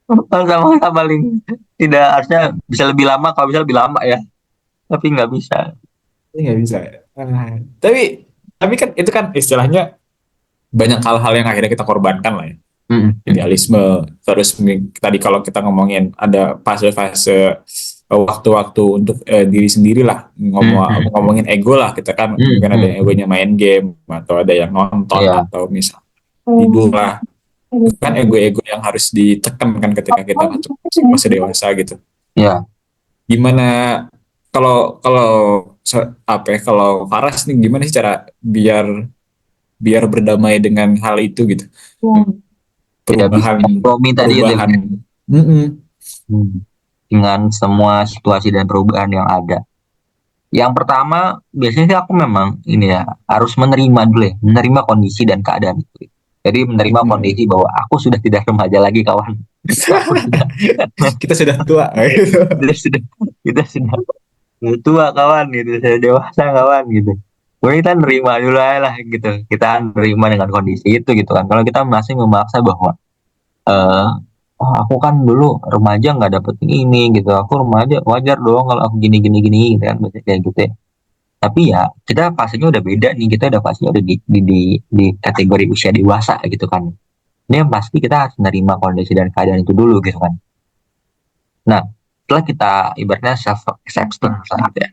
Sama-sama paling tidak harusnya bisa lebih lama, kalau bisa lebih lama ya, tapi nggak bisa. Ini nggak bisa. Tapi kan itu kan istilahnya banyak hal-hal yang akhirnya kita korbankan lah ya. Hmm, hmm, Idealisme, terus tadi kalau kita ngomongin ada fase-fase waktu-waktu untuk diri sendiri lah, hmm, hmm, ngomongin ego lah, kita kan hmm, mungkin ada hmm. yang egonya main game atau ada yang nonton Iya, atau misal tidur lah, itu kan ego-ego yang harus ditekan kan ketika kita masuk masa dewasa gitu. iya. Gimana kalau kalau apa ya, kalau Faras nih gimana sih cara biar biar berdamai dengan hal itu gitu, Ya bisa perubahan kompromi tadi itu perubahan. ya. Mm-mm. Hmm. Dengan semua situasi dan perubahan yang ada. Yang pertama, biasanya sih aku memang ini ya, harus menerima dulu ya, menerima kondisi dan keadaan itu. Jadi menerima Mm-mm. kondisi bahwa aku sudah tidak remaja lagi kawan. Aku sudah, Kita sudah tua gitu. sudah, sudah, kita sudah tua kawan gitu, sudah dewasa kawan gitu. Pokoknya kita nerima dulu aja lah gitu. Kita nerima dengan kondisi itu gitu kan. Kalau kita masih memaksa bahwa eh oh aku kan dulu remaja nggak dapet ini gitu, aku remaja wajar dong kalau aku gini gini gini gitu kan, biasanya kayak gitu ya. Tapi ya kita fasenya udah beda nih, kita udah fasenya udah di kategori usia dewasa gitu kan. Ini yang pasti kita harus menerima kondisi dan keadaan itu dulu gitu kan. Nah, setelah kita ibaratnya self acceptance gitu ya.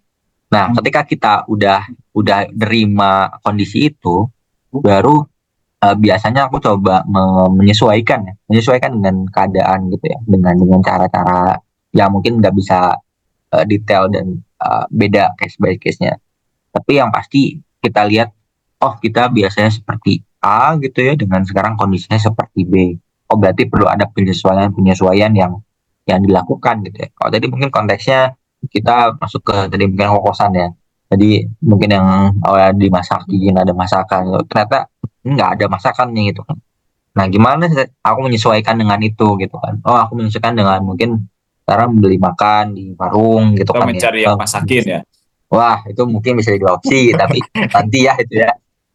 Nah, ketika kita udah nerima kondisi itu, baru biasanya aku coba menyesuaikan ya, menyesuaikan dengan keadaan gitu ya, dengan cara-cara yang mungkin nggak bisa detail dan beda case by case-nya. Tapi yang pasti kita lihat, oh kita biasanya seperti A gitu ya, dengan sekarang kondisinya seperti B. Oh berarti perlu ada penyesuaian-penyesuaian yang dilakukan gitu ya. Kalau tadi mungkin konteksnya kita masuk ke tadi mungkin kokosan ya. Jadi mungkin yang awalnya dimasakin ada masakan, ternyata nggak ada masakan nih gitu kan. Nah gimana aku menyesuaikan dengan itu gitu kan. Oh aku menyesuaikan dengan mungkin sekarang beli makan di warung gitu Atau kan ya. mencari yang Oh, masakin ya. wah, itu mungkin bisa jadi opsi, tapi nanti ya itu ya.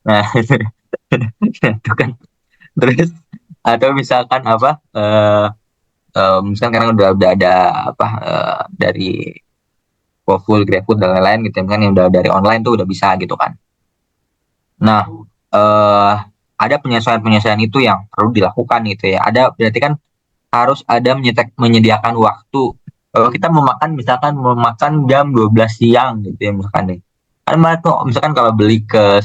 Nah, itu kan. Terus atau misalkan apa? Misalkan sekarang udah ada apa dari GoFood, GrabFood dan lain-lain gitu kan yang udah dari online tuh udah bisa gitu kan. Nah, eh ada penyesuaian-penyesuaian itu yang perlu dilakukan gitu ya. Ada berarti kan harus ada menyediakan waktu. Kalau kita memakan jam 12 siang gitu ya misalkan nih. Kan misalkan kalau beli ke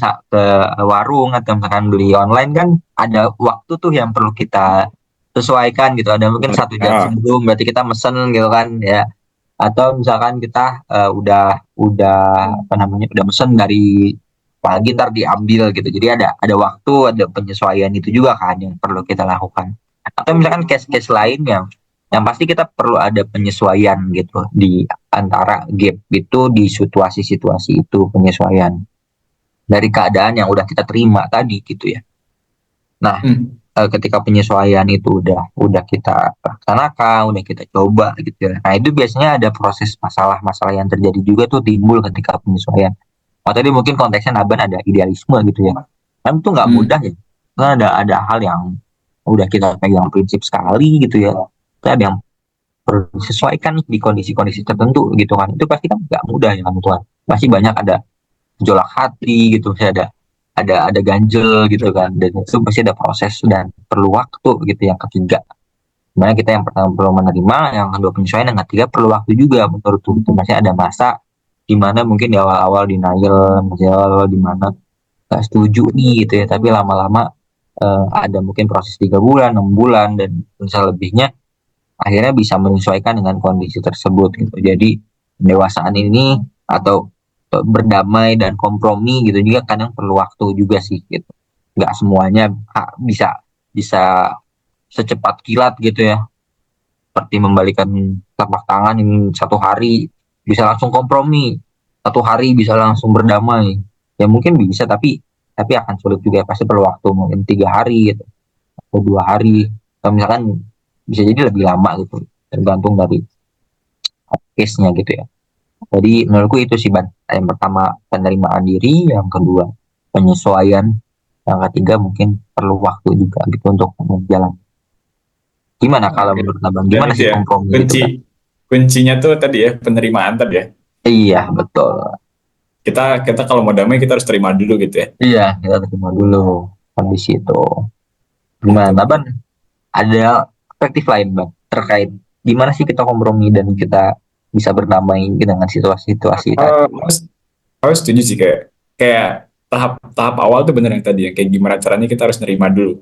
warung atau misalkan beli online kan ada waktu tuh yang perlu kita sesuaikan gitu. Ada mungkin 1 jam Ah, sebelum berarti kita mesen gitu kan ya. Atau misalkan kita udah apa namanya udah mesen dari pagi ntar diambil gitu. Jadi ada waktu, ada penyesuaian itu juga kan yang perlu kita lakukan. Atau misalkan case-case lain yang pasti kita perlu ada penyesuaian gitu di antara gap itu di situasi-situasi itu penyesuaian dari keadaan yang udah kita terima tadi gitu ya. Nah, hmm. ketika penyesuaian itu udah kita laksanakan, udah kita coba gitu ya. Nah, itu biasanya ada proses masalah-masalah yang terjadi juga tuh timbul ketika penyesuaian. Oh, tadi mungkin konteksnya Naban ada idealisme gitu ya. Kan itu nggak mudah Hmm. ya. Kan ada hal yang udah kita pegang prinsip sekali gitu ya. Tapi ada yang perlu disesuaikan di kondisi-kondisi tertentu gitu kan. Itu pasti kan nggak mudah ya kan Tuhan. Pasti banyak ada gejolak hati gitu, pasti ada ganjel gitu kan. Dan itu pasti ada proses dan perlu waktu gitu. Yang ketiga, sebenarnya kita yang pertama perlu menerima, yang kedua penyesuaian, yang ketiga perlu waktu juga menurut itu. Masih ada masa di mana mungkin di awal-awal denial, masih awal di mana gak setuju nih gitu ya, tapi lama-lama ada mungkin proses 3 bulan, 6 bulan, dan misal lebihnya akhirnya bisa menyesuaikan dengan kondisi tersebut gitu. Jadi pendewasaan ini atau berdamai dan kompromi gitu juga kadang perlu waktu juga sih gitu. Nggak semuanya bisa bisa secepat kilat gitu ya. Seperti membalikan telapak tangan ini 1 hari bisa langsung kompromi, 1 hari bisa langsung berdamai. Ya mungkin bisa, tapi akan sulit juga, pasti perlu waktu mungkin 3 hari gitu atau 2 hari, atau misalkan bisa jadi lebih lama gitu, tergantung dari case-nya gitu ya. Jadi menurutku itu sih Ban. Yang pertama penerimaan diri, yang kedua penyesuaian, yang ketiga mungkin perlu waktu juga gitu untuk berjalan. Gimana kalau Oke. menurut Abang? Dan Gimana itu sih ya, kompromi itu kunci kan? kuncinya tuh tadi ya, penerimaan tadi ya. Iya betul. Kita kita kalau mau damai kita harus terima dulu gitu ya. Iya kita terima dulu kondisi itu. Gitu Gimana Ban? betul. Ada perspektif lain Bang terkait gimana sih kita kompromi dan kita bisa berdamai dengan situasi-situasi tadi. Mas, aku setuju sih kayak kayak tahap tahap awal tuh bener yang tadi ya, kayak gimana caranya kita harus nerima dulu.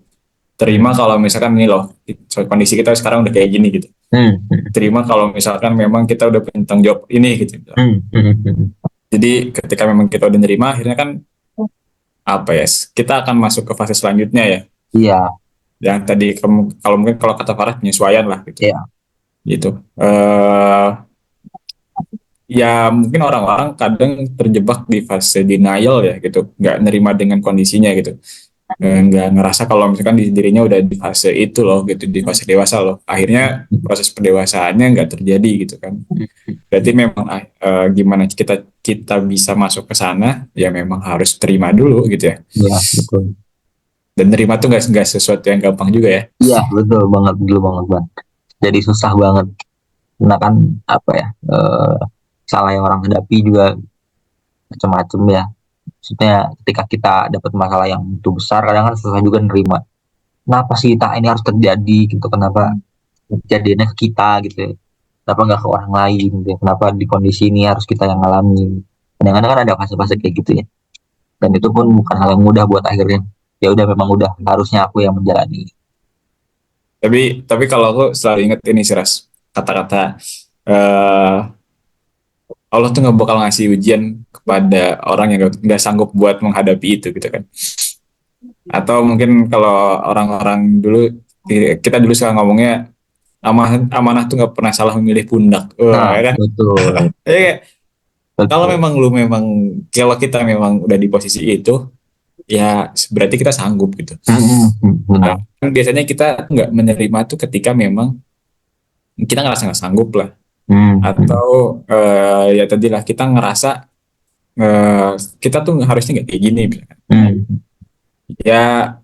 Terima kalau misalkan ini loh, kondisi kita sekarang udah kayak gini gitu. Hmm, hmm, Terima kalau misalkan memang kita udah punya tanggung jawab ini gitu. Jadi ketika memang kita udah nerima, akhirnya kan apa ya? Kita akan masuk ke fase selanjutnya ya. iya, Yang tadi kalau mungkin kalau kata Farah penyesuaian lah gitu. iya, Gitu. Eh Ya mungkin orang-orang kadang terjebak di fase denial ya gitu, nggak nerima dengan kondisinya gitu. Nggak ngerasa kalau misalkan di dirinya udah di fase itu loh gitu, di fase dewasa loh. Akhirnya proses pendewasaannya nggak terjadi gitu kan. Berarti memang gimana kita kita bisa masuk ke sana ya memang harus terima dulu gitu ya. iya, betul. Dan terima tuh nggak sesuatu yang gampang juga ya. Iya, betul banget, dulu banget, Bang. Jadi susah banget. Karena kan apa ya? Salah yang orang hadapi juga macam-macam ya. Maksudnya ketika kita dapat masalah yang itu besar, kadang kan susah juga nerima. Kenapa sih tak ini harus terjadi gitu? Kenapa kejadiannya ke kita gitu ya? Kenapa nggak ke orang lain gitu ya? Kenapa di kondisi ini harus kita yang ngalamin? Kadang-kadang kan ada fase-fase kayak gitu ya. Dan itu pun bukan hal yang mudah buat akhirnya. Ya udah memang udah harusnya aku yang menjalani. Tapi kalau aku selalu ingat ini sih Ras, kata-kata eh, Allah tuh nggak bakal ngasih ujian kepada orang yang nggak sanggup buat menghadapi itu gitu kan. Atau mungkin kalau orang-orang dulu, kita dulu suka ngomongnya amanah amanah tuh nggak pernah salah memilih pundak. Wah, Nah, ya kan? betul, Kayak kalau betul. memang kalau kita memang udah di posisi itu, ya berarti kita sanggup gitu. Nah, Benar. kan biasanya kita nggak menerima tuh ketika memang kita ngerasa nggak sanggup lah. Hmm. Atau ya tadilah kita ngerasa eh, kita tuh harusnya nggak kayak gini. Hmm. Ya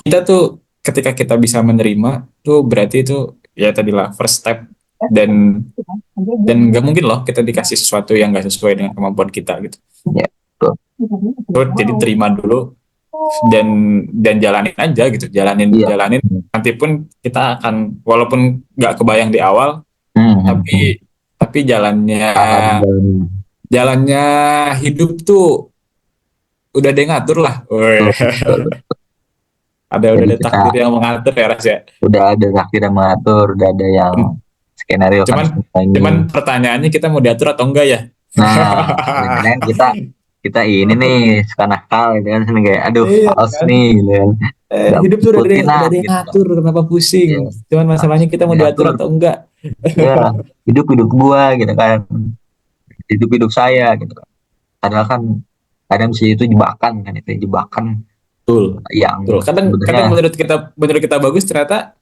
kita tuh ketika kita bisa menerima tuh berarti itu ya tadilah first step, dan nggak mungkin loh kita dikasih sesuatu yang nggak sesuai dengan kemampuan kita gitu. Ya, betul. Tuh, jadi terima dulu dan jalanin aja gitu, jalanin Iya. jalanin nanti pun kita akan walaupun nggak kebayang di awal, Hmm. tapi jalannya Akan menjalani. hidup tuh udah ada yang ngatur lah. Woy. Betul, betul, betul. Udah Jadi ada kita takdir yang mengatur ya Ras ya. udah ada takdir yang mengatur, udah ada yang skenario kan Cuman semua ini. cuman pertanyaannya kita mau diatur atau enggak ya? Nah, kadang-kadang kita kita ini nih suka nakal gitu kan, kayak aduh Iya males kan? nih gitu kan. Gak Hidup tuh ikutin udah lah ada yang gitu. ngatur, kenapa pusing? Ya, Cuman masalahnya kita mau diatur diatur. atau enggak? Ya, hidup hidup gua gitu kan. Hidup hidup saya gitu kan. Padahal kan kadang sih itu jebakan kan, itu jebakan Betul. yang Betul. Kadang kadang sebenarnya. menurut kita bagus, ternyata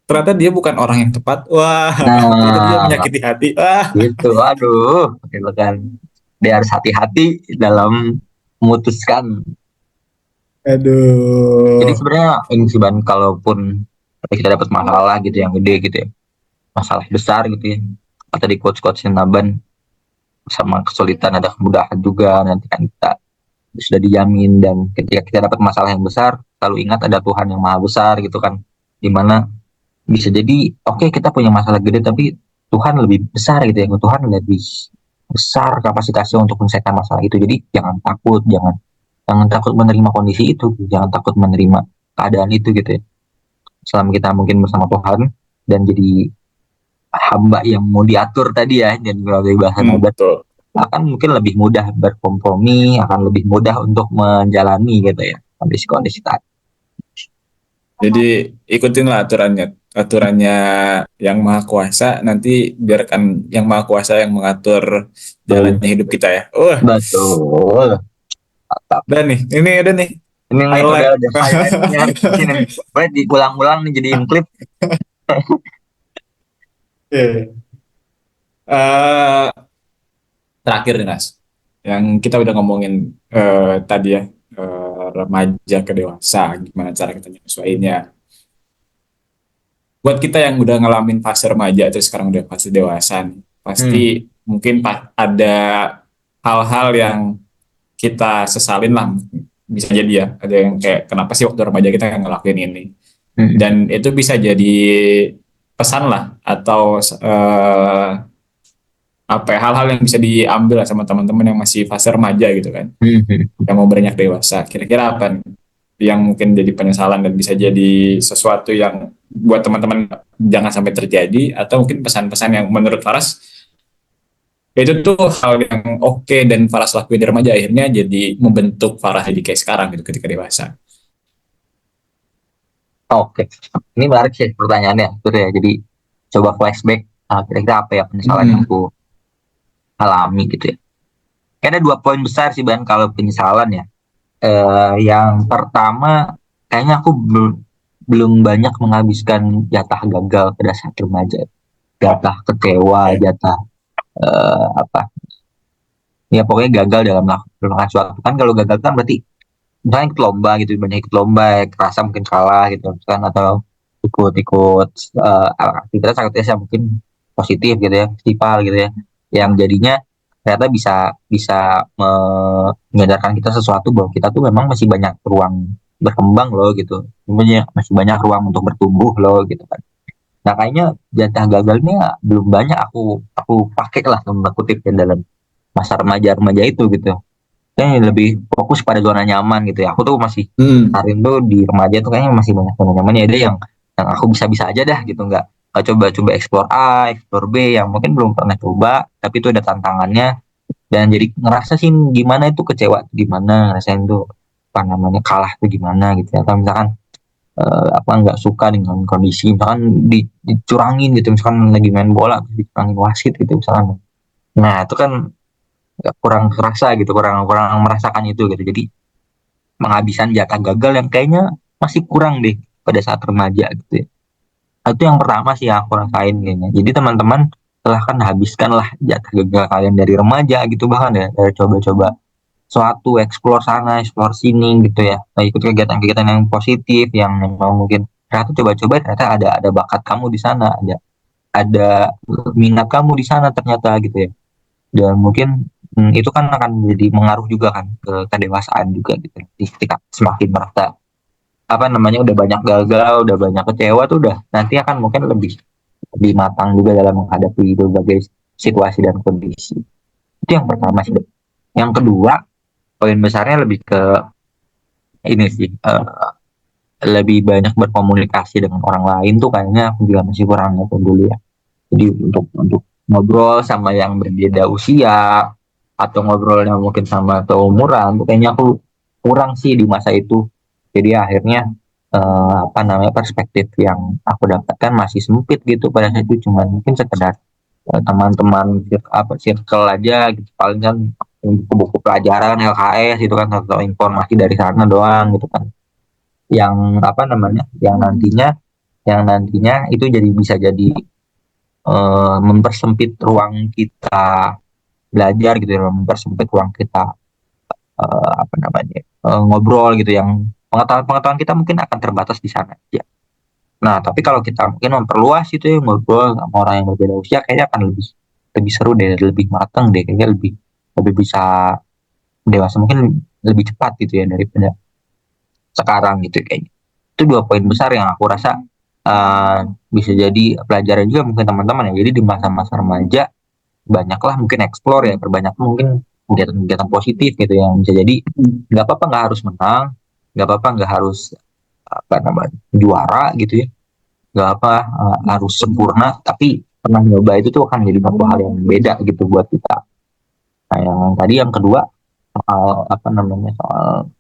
ternyata dia bukan orang yang tepat. Wah, ternyata dia Nah, menyakiti hati. Wah, gitu, aduh, gitu kan. Dia harus hati-hati dalam memutuskan. Jadi aduh. sebenarnya ini sih Ban, kalaupun kita dapat masalah gitu yang gede gitu ya, masalah besar gitu ya, atau di coach-coachin Naban sama kesulitan ada kemudahan juga, nanti kan kita sudah dijamin. Dan ketika kita dapat masalah yang besar, selalu ingat ada Tuhan yang maha besar gitu kan, dimana bisa jadi oke kita punya masalah gede tapi Tuhan lebih besar gitu ya, Tuhan lebih besar kapasitasnya untuk menyelesaikan masalah itu. Jadi jangan takut, jangan jangan takut menerima kondisi itu, jangan takut menerima keadaan itu gitu ya. Selama kita mungkin bersama Tuhan dan jadi hamba yang mau diatur tadi ya, dan melalui bahasa nabat, Betul. akan mungkin lebih mudah berkompromi, akan lebih mudah untuk menjalani gitu ya kondisi-kondisi tadi. Jadi ikutin lah aturannya, aturannya yang maha kuasa. Nanti biarkan yang maha kuasa yang mengatur jalannya hidup kita ya. Betul. Mantap. Udah nih, ini udah nih Ini nih highlight. udah highlightnya di sini nih. Boleh diulang-ulang nih jadiin klip. Oke. Eh, terakhir nih Nas, yang kita udah ngomongin tadi ya, remaja ke dewasa, gimana cara kita nyesuaiinnya. Buat kita yang udah ngalamin fase remaja terus sekarang udah fase dewasa nih, pasti Hmm. mungkin ada hal-hal yang kita sesalin lah, bisa jadi ya, ada yang kayak kenapa sih waktu remaja kita nggak ngelakuin ini, Hmm. dan itu bisa jadi pesan lah atau apa ya, hal-hal yang bisa diambil lah sama teman-teman yang masih fase remaja gitu kan, Hmm. yang mau beranjak dewasa. Kira-kira apa nih yang mungkin jadi penyesalan dan bisa jadi sesuatu yang buat teman-teman jangan sampai terjadi, atau mungkin pesan-pesan yang menurut Faras itu tuh hal yang oke dan Faras lakuin di remaja akhirnya jadi membentuk Faras jadi kayak sekarang gitu ketika dewasa. Oke, ini menarik sih pertanyaannya, betul ya. Jadi coba flashback, kira-kira apa ya penyesalan yang Hmm. aku alami gitu ya. Kayaknya ada dua poin besar sih Ban kalau penyesalan ya. Yang pertama, kayaknya aku belum belum banyak menghabiskan jatah gagal pada saat remaja. Jatah kecewa, Oke. jatah apa? Ya pokoknya gagal dalam melakukan sesuatu. Kan kalau gagal kan berarti misalnya ikut lomba gitu, banyak ikut lomba, ya, kerasa mungkin kalah gitu kan, atau ikut-ikut aktivitas yang mungkin positif gitu ya, festival gitu ya, yang jadinya ternyata bisa bisa menyadarkan kita sesuatu bahwa kita tuh memang masih banyak ruang berkembang loh gitu, masih banyak ruang untuk bertumbuh loh gitu kan. Nah kayaknya jatah gagalnya belum banyak aku pakai lah tanda kutip ya dalam masa remaja-remaja itu gitu. Kayaknya lebih fokus pada zona nyaman gitu ya. Aku tuh masih Hmm. hari itu di remaja tuh kayaknya masih banyak zona nyaman ya. Ada yang aku bisa-bisa aja dah gitu, nggak coba-coba explore A, explore B yang mungkin belum pernah coba, tapi itu ada tantangannya dan jadi ngerasa sih gimana itu kecewa gimana, ngerasain tuh apa namanya kalah tuh gimana gitu ya. Atau misalkan apa nggak suka dengan kondisi misalkan dicurangin gitu, misalkan lagi main bola terus dicurangin wasit gitu misalkan. Nah itu kan kurang kerasa gitu, kurang kurang merasakan itu gitu. Jadi penghabisan jatah gagal yang kayaknya masih kurang deh pada saat remaja gitu ya. Itu yang pertama sih yang aku rasain kayaknya. Jadi teman-teman silahkan habiskanlah jatah gagal kalian dari remaja gitu, bahkan ya dari coba-coba suatu explore sana, explore sini gitu ya. Nah, ikut kegiatan-kegiatan yang positif yang memang mungkin ternyata coba-coba ternyata ada bakat kamu di sana, ada minat kamu di sana ternyata gitu ya. Dan mungkin itu kan akan jadi mengaruh juga kan ke kedewasaan juga gitu. Di ketika semakin merasa apa namanya udah banyak gagal, udah banyak kecewa tuh udah nanti akan mungkin lebih lebih matang juga dalam menghadapi berbagai situasi dan kondisi. Itu yang pertama sih. Yang kedua, poin besarnya lebih ke ini sih, lebih banyak berkomunikasi dengan orang lain tuh kayaknya aku juga masih kurang itu dulu ya. Jadi untuk ngobrol sama yang berbeda usia atau ngobrolnya mungkin sama keumuran tuh kayaknya aku kurang sih di masa itu. Jadi akhirnya apa namanya perspektif yang aku dapatkan masih sempit gitu pada saat itu, cuma mungkin sekedar teman-teman apa circle aja gitu, paling kan buku-buku pelajaran LKS gitu kan, atau informasi dari sana doang gitu kan, yang apa namanya yang nantinya itu jadi bisa jadi mempersempit ruang kita belajar gitu ya, mempersempit ruang kita apa namanya ngobrol gitu, yang pengetahuan kita mungkin akan terbatas di sana ya. Nah tapi kalau kita mungkin memperluas itu ya, ngobrol sama orang yang berbeda usia kayaknya akan lebih lebih seru deh, lebih matang deh kayaknya, lebih lebih bisa dewasa mungkin lebih cepat gitu ya daripada sekarang gitu kayaknya. Itu dua poin besar yang aku rasa uh, bisa jadi pelajaran juga mungkin teman-teman ya. Jadi di masa-masa remaja banyaklah mungkin explore ya, perbanyak mungkin kegiatan-kegiatan positif gitu yang bisa jadi nggak apa-apa nggak harus menang, nggak apa-apa nggak harus apa namanya juara gitu ya, nggak apa harus sempurna, tapi pernah nyoba itu tuh akan jadi satu hal yang beda gitu buat kita. Nah yang tadi yang kedua soal apa namanya soal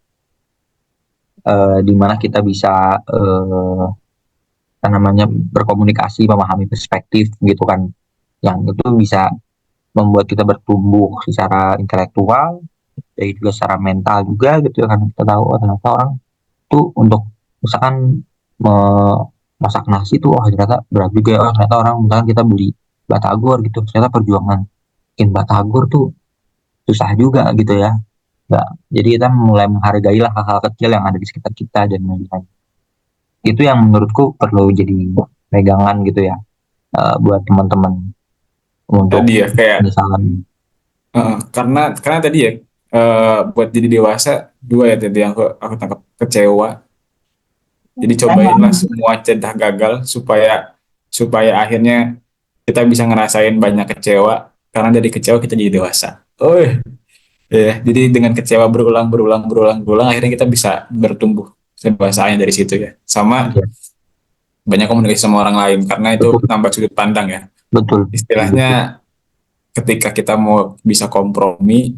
di mana kita bisa apa namanya berkomunikasi, memahami perspektif gitu kan, yang itu bisa membuat kita bertumbuh secara intelektual, dan juga secara mental juga gitu kan. Kita tahu oh, ternyata orang tuh untuk misalkan masak nasi tuh oh ternyata berat juga ya. Oh ternyata orang misalkan kita beli batagor gitu, ternyata perjuangan bikin batagor tuh susah juga gitu ya. Nggak, jadi kita mulai menghargai lah hal-hal kecil yang ada di sekitar kita dan lain-lain. Itu yang menurutku perlu jadi pegangan gitu ya, buat teman-teman untuk Tadi ya kayak misalkan. karena tadi ya buat jadi dewasa dua ya tadi yang aku tangkap kecewa. Jadi cobainlah semua cedah gagal supaya supaya akhirnya kita bisa ngerasain banyak kecewa karena dari kecewa kita jadi dewasa. Oh ya, jadi dengan kecewa berulang berulang berulang berulang akhirnya kita bisa bertumbuh sedewasaannya dari situ ya. Sama Ya, banyak komunikasi sama orang lain karena itu betul nambah sudut pandang ya. betul betul. Istilahnya ketika kita mau bisa kompromi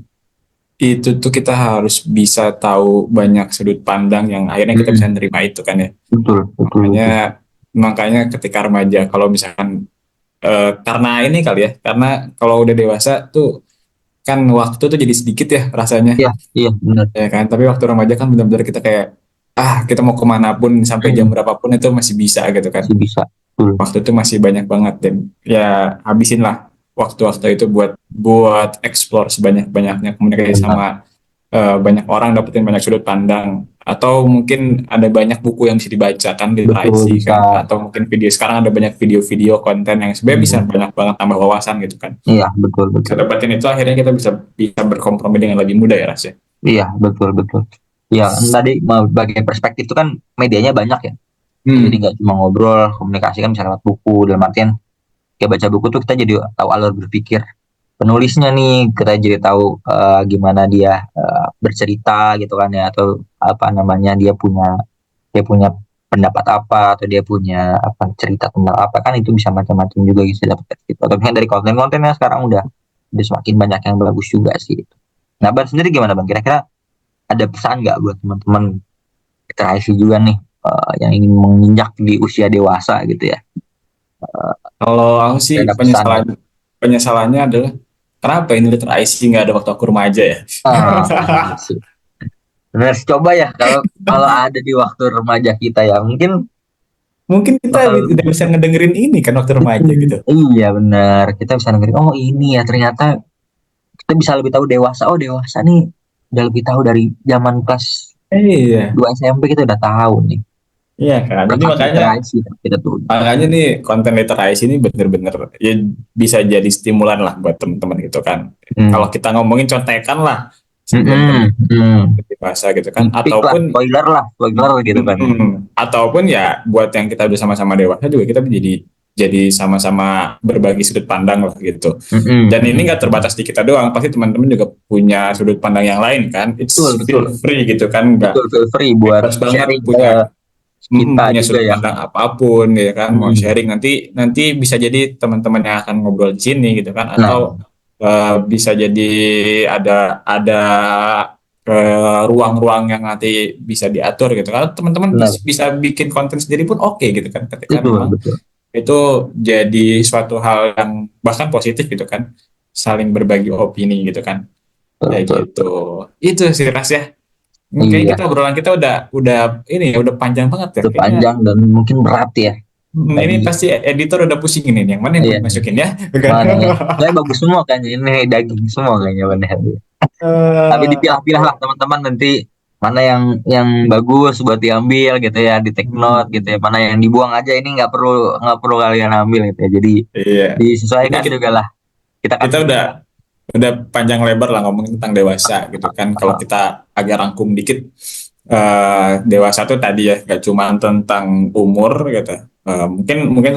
itu tuh kita harus bisa tahu banyak sudut pandang yang akhirnya kita bisa Mm-mm. nerima itu kan ya. Betul betul Makanya betul. makanya ketika remaja kalau misalkan karena ini kali ya, karena kalau udah dewasa tuh kan waktu tuh jadi sedikit ya rasanya, Iya iya benar. ya kan. Tapi waktu remaja kan benar-benar kita kayak kita mau kemana pun sampai jam Hmm, berapapun itu masih bisa gitu kan. masih bisa. Betul. Waktu itu masih banyak banget dan ya habisin lah waktu-waktu itu buat buat explore sebanyak-banyaknya komunikasi Benar. sama banyak orang, dapetin banyak sudut pandang, atau mungkin ada banyak buku yang bisa dibaca kan, Betul literasi bisa. kan, atau mungkin video, sekarang ada banyak video-video konten yang sebenarnya bisa Hmm, banyak banget tambah wawasan gitu kan. iya betul Bisa betul. dapetin itu akhirnya kita bisa bisa berkompromi dengan lebih mudah ya rasanya. Iya betul betul. Ya kan tadi bagian perspektif itu kan medianya banyak ya. Jadi Hmm, nggak cuma ngobrol, komunikasi kan bisa lewat buku. Dalam artian kayak baca buku tuh kita jadi tahu alur berpikir penulisnya nih, kita jadi tahu gimana dia bercerita gitu kan ya, atau apa namanya dia punya pendapat apa, atau dia punya apa cerita tentang apa, kan itu bisa macam-macam juga bisa dapat dari situ. Atau misalnya dari konten-konten yang sekarang udah semakin banyak yang bagus juga sih itu. Nah, Bang sendiri gimana Bang? Kira-kira ada pesan nggak buat teman-teman literasi juga nih, yang ingin menginjak di usia dewasa gitu ya? kalau aku sih Ada pesan nggak? penyesalannya adalah kenapa ini literasi nggak ada waktu aku remaja ya. Iya sih. Benar, coba ya kalau kalau ada di waktu remaja kita ya mungkin Mungkin kita bakal. udah bisa ngedengerin ini kan waktu remaja gitu. Iya benar, kita bisa dengerin oh ini ya ternyata kita bisa lebih tahu dewasa. Oh dewasa nih udah lebih tahu dari zaman kelas Iya, 2 SMP kita udah tahu nih. iya kan. Jadi Berkat makanya literasi kita tuh. makanya nih konten literasi ini bener-bener ya bisa jadi stimulan lah buat teman-teman gitu kan. Kalau Hmm. kita ngomongin contekan lah sebelum Mm-mm. Hmm. berarti bahasa gitu kan, Tipik lah, ataupun spoiler gitu kan ya. ataupun ya buat yang kita udah sama-sama dewasa juga kita jadi sama-sama berbagi sudut pandang lah gitu. Mm-mm. Dan ini nggak terbatas di kita doang, pasti teman-teman juga punya sudut pandang yang lain kan. Betul, It's betul. feel free gitu kan, nggak Betul, feel free buat bebas banget sharing ke punya kita punya juga sudut ya. pandang apapun ya kan, mau Hmm. sharing nanti nanti bisa jadi teman-teman yang akan ngobrol di sini gitu kan, Nah, atau bisa jadi ada ruang-ruang yang nanti bisa diatur gitu kan, teman-teman benar. bisa bikin konten sendiri pun oke gitu kan, ketika Betul, memang betul. itu jadi suatu hal yang bahkan positif gitu kan, saling berbagi opini gitu kan, Betul, kayak betul, gitu. betul. Itu sih Ras ya. Kayaknya Iya, kita obrolan kita udah ini ya udah panjang banget ya itu kayaknya. panjang dan mungkin berat ya Ini tadi. pasti editor udah pusing ini nih, yang mana yang mau Iya, dimasukin ya, kan? mana ya? Saya bagus semua kan ini daging semua kayaknya benar. Tapi dipilah-pilah lah Oke. teman-teman nanti mana yang bagus buat diambil gitu ya di take note gitu ya. Hmm, Mana yang dibuang aja ini nggak perlu kalian ambil gitu ya. Jadi iya. Ini disesuaikan juga lah. Kita kan kita udah panjang lebar lah ngomongin tentang dewasa gitu kan. Kalau kita agak rangkum dikit, dewasa tuh tadi ya gak cuma tentang umur gitu. Mungkin mungkin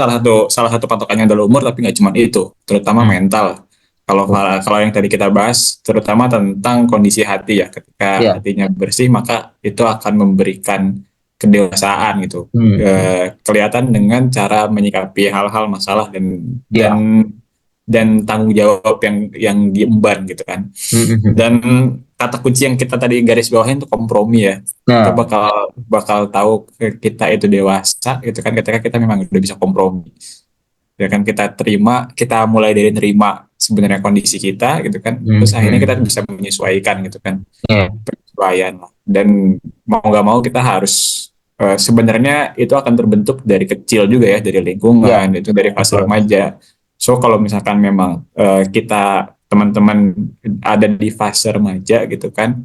salah satu patokannya adalah umur, tapi nggak cuma itu, terutama hmm, mental. Kalau yang tadi kita bahas, terutama tentang kondisi hati ya, ketika ya hatinya bersih, maka itu akan memberikan kedewasaan gitu. Kelihatan dengan cara menyikapi hal-hal masalah dan Ya. dan tanggung jawab yang diemban gitu kan. Dan kata kunci yang kita tadi garis bawahin itu kompromi ya. Kita Nah, bakal tahu kita itu dewasa gitu kan ketika kita memang udah bisa kompromi. Ya kan kita mulai dari nerima sebenarnya kondisi kita gitu kan. Terus akhirnya kita bisa menyesuaikan gitu kan. ya. Penyesuaian lah. Dan mau nggak mau kita harus sebenarnya itu akan terbentuk dari kecil juga ya, dari Ya, lingkungan, itu dari fase betul. remaja. So kalau misalkan memang kita teman-teman ada di fase remaja gitu kan,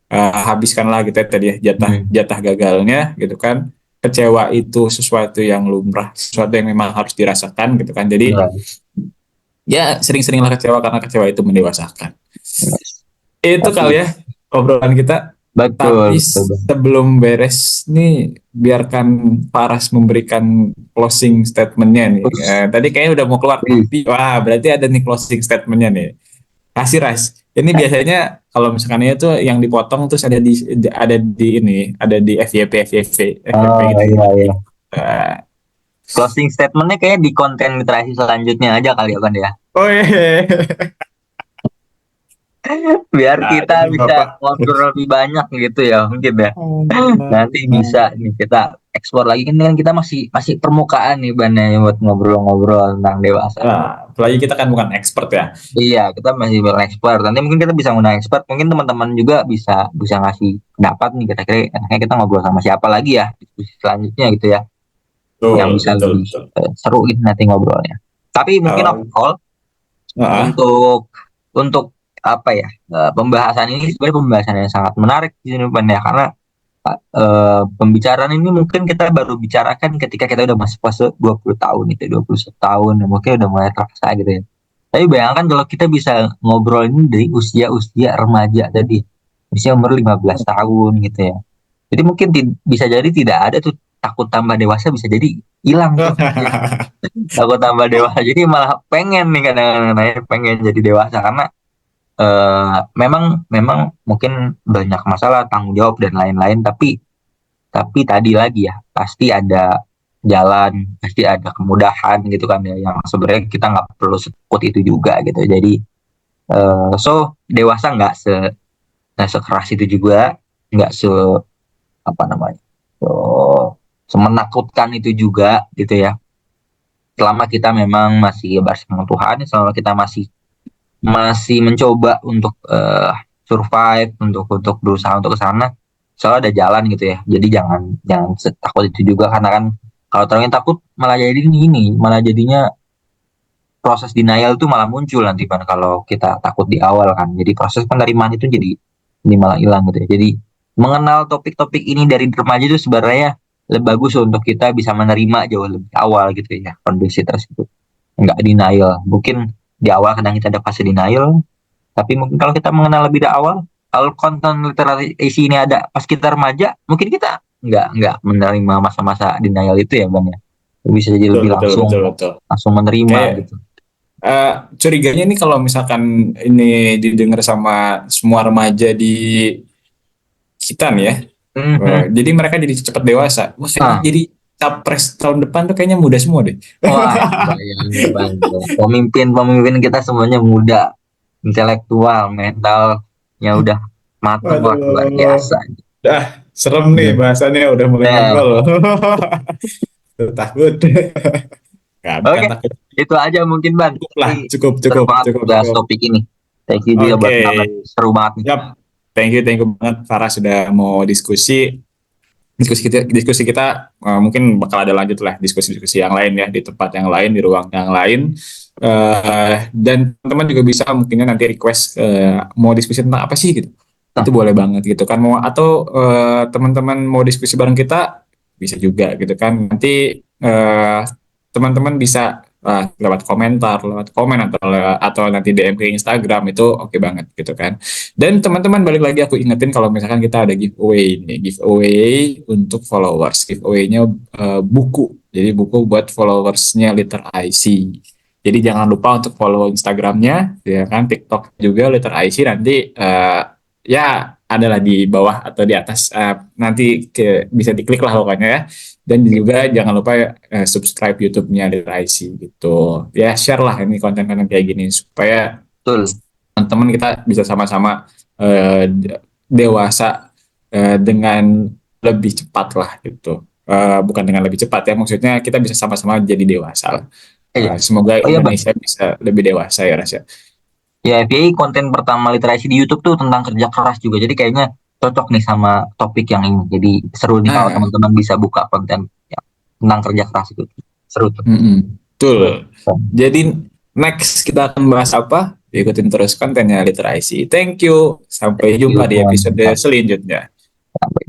habiskanlah gitu ya tadi ya, jatah Hmm. jatah gagalnya gitu kan. Kecewa itu sesuatu yang lumrah, sesuatu yang memang harus dirasakan gitu kan. Jadi Ya. ya sering-seringlah kecewa karena kecewa itu mendewasakan. Yes. Itu Tapi kali ya obrolan kita. betul, Tapi betul, Bang. sebelum beres nih, biarkan Paras memberikan closing statementnya nih. Terus, Tadi kayaknya udah mau keluar, wih, tapi wah berarti ada nih closing statementnya nih. Kasih Ras. Ini biasanya kalau misalkan itu yang dipotong terus ada di FYP oh gitu. iya, iya. Uh, Closing statementnya kayaknya di konten literasi selanjutnya aja kali ya, Bang ya. oh iya. Biar Nah, kita ini bisa Bapak. ngobrol lebih banyak gitu ya, mungkin ya. Nah, Nanti bisa nih kita eksplor lagi kan kita masih masih permukaan nih Ban ya, buat ngobrol-ngobrol tentang dewasa. apalagi kita kan bukan expert ya. Iya, kita masih belum expert. Nanti mungkin kita bisa ngundang expert. Mungkin teman-teman juga bisa bisa ngasih pendapat nih kira-kira enaknya kita ngobrol sama siapa lagi ya diskusi selanjutnya gitu ya, yang Betul, bisa betul, lebih betul. seru gitu nanti ngobrolnya. Tapi mungkin Oh, overall ah, untuk apa ya, pembahasan ini sebenarnya pembahasan yang sangat menarik di sini Pan ya, karena pembicaraan ini mungkin kita baru bicarakan ketika kita udah masuk fase 20 tahun itu 21 tahun mungkin udah mulai terasa gitu ya. Tapi bayangkan kalau kita bisa ngobrol ini dari usia-usia remaja tadi, usia umur 15 tahun gitu ya. Jadi mungkin bisa jadi tidak ada tuh takut tambah dewasa, bisa jadi hilang tuh. Jadi, takut tambah dewasa. Jadi malah pengen nih kadang-kadang pengen jadi dewasa karena memang memang mungkin banyak masalah tanggung jawab dan lain-lain, tapi tadi lagi ya pasti ada jalan, pasti ada kemudahan gitu kan ya, yang sebenarnya kita nggak perlu setakut itu juga gitu. Jadi so dewasa nggak sekeras itu juga, nggak apa namanya, so semenakutkan itu juga gitu ya. Selama kita memang masih bersama Tuhan, selama kita masih masih mencoba untuk survive, untuk berusaha untuk ke sana, selalu ada jalan gitu ya. Jadi jangan jangan takut itu juga, karena kan kalau terlalu takut malah jadi ini, malah jadinya proses denial itu malah muncul nanti kan kalau kita takut di awal kan. Jadi proses penerimaan itu jadi malah hilang gitu ya. Jadi mengenal topik-topik ini dari remaja itu sebenarnya lebih bagus untuk kita bisa menerima jauh lebih awal gitu ya kondisi tersebut. Enggak denial. Mungkin di awal kadang kita ada fase denial, tapi mungkin kalau kita mengenal lebih dari awal, kalau konten literasi ini ada pas kita remaja, mungkin kita nggak menerima masa-masa denial itu ya Bang ya. Bisa jadi betul, lebih betul, langsung betul, betul. langsung menerima Kayak gitu. curiganya nih kalau misalkan ini didengar sama semua remaja di kita nih ya. Mhm. Jadi mereka jadi cepat dewasa. Wah, kayaknya Ah, jadi capres tahun depan tuh kayaknya muda semua deh. wah, bayangin Bang. Pemimpin-pemimpin kita semuanya muda, intelektual, mentalnya udah matang, wah luar Waduh. biasa. Dah, serem nih Iya. bahasannya udah mulai Nah, nyenggol. Takut. Gak, bukan oke, takut. itu aja mungkin Ban. Cukup lah, Ini cukup, seru cukup, banget cukup, bahas cukup. topik ini. Thank you juga buat Oke, Bang. Seru banget nih. yap. Thank you banget Farah sudah mau diskusi. Diskusi kita mungkin bakal ada lanjut lah diskusi-diskusi yang lain ya di tempat yang lain, di ruang yang lain. Dan teman-teman juga bisa mungkinnya nanti request mau diskusi tentang apa sih gitu. Itu Nah, boleh banget gitu kan, mau atau teman-teman mau diskusi bareng kita bisa juga gitu kan. Nanti teman-teman bisa lewat komentar, lewat komen atau nanti DM ke Instagram itu oke banget gitu kan. Dan teman-teman balik lagi aku ingetin kalau misalkan kita ada giveaway nih, giveaway untuk followers, giveaway-nya buku. Jadi buku buat followersnya Liter IC. Jadi jangan lupa untuk follow Instagramnya, ya kan, TikTok juga Liter IC nanti ya adalah di bawah atau di atas, nanti bisa diklik lah pokoknya ya. Dan juga jangan lupa subscribe YouTube-nya Literasi gitu. Ya share lah ini konten-konten kayak gini supaya Betul. teman-teman kita bisa sama-sama dewasa dengan lebih cepat lah gitu. Bukan dengan lebih cepat ya, maksudnya kita bisa sama-sama jadi dewasa lah. Iya. Semoga Oh iya, Bang. Indonesia bisa lebih dewasa ya Rasya. Ya, FYI konten pertama literasi di YouTube tuh tentang kerja keras juga. Jadi kayaknya cocok nih sama topik yang ini. Jadi seru nih kalau Nah, teman-teman bisa buka konten yang tentang kerja keras itu. Seru tuh. betul. Jadi next kita akan bahas apa? Ikutin terus kontennya Literasi. Thank you. Sampai Thank you, jumpa di episode Bang. selanjutnya. Sampai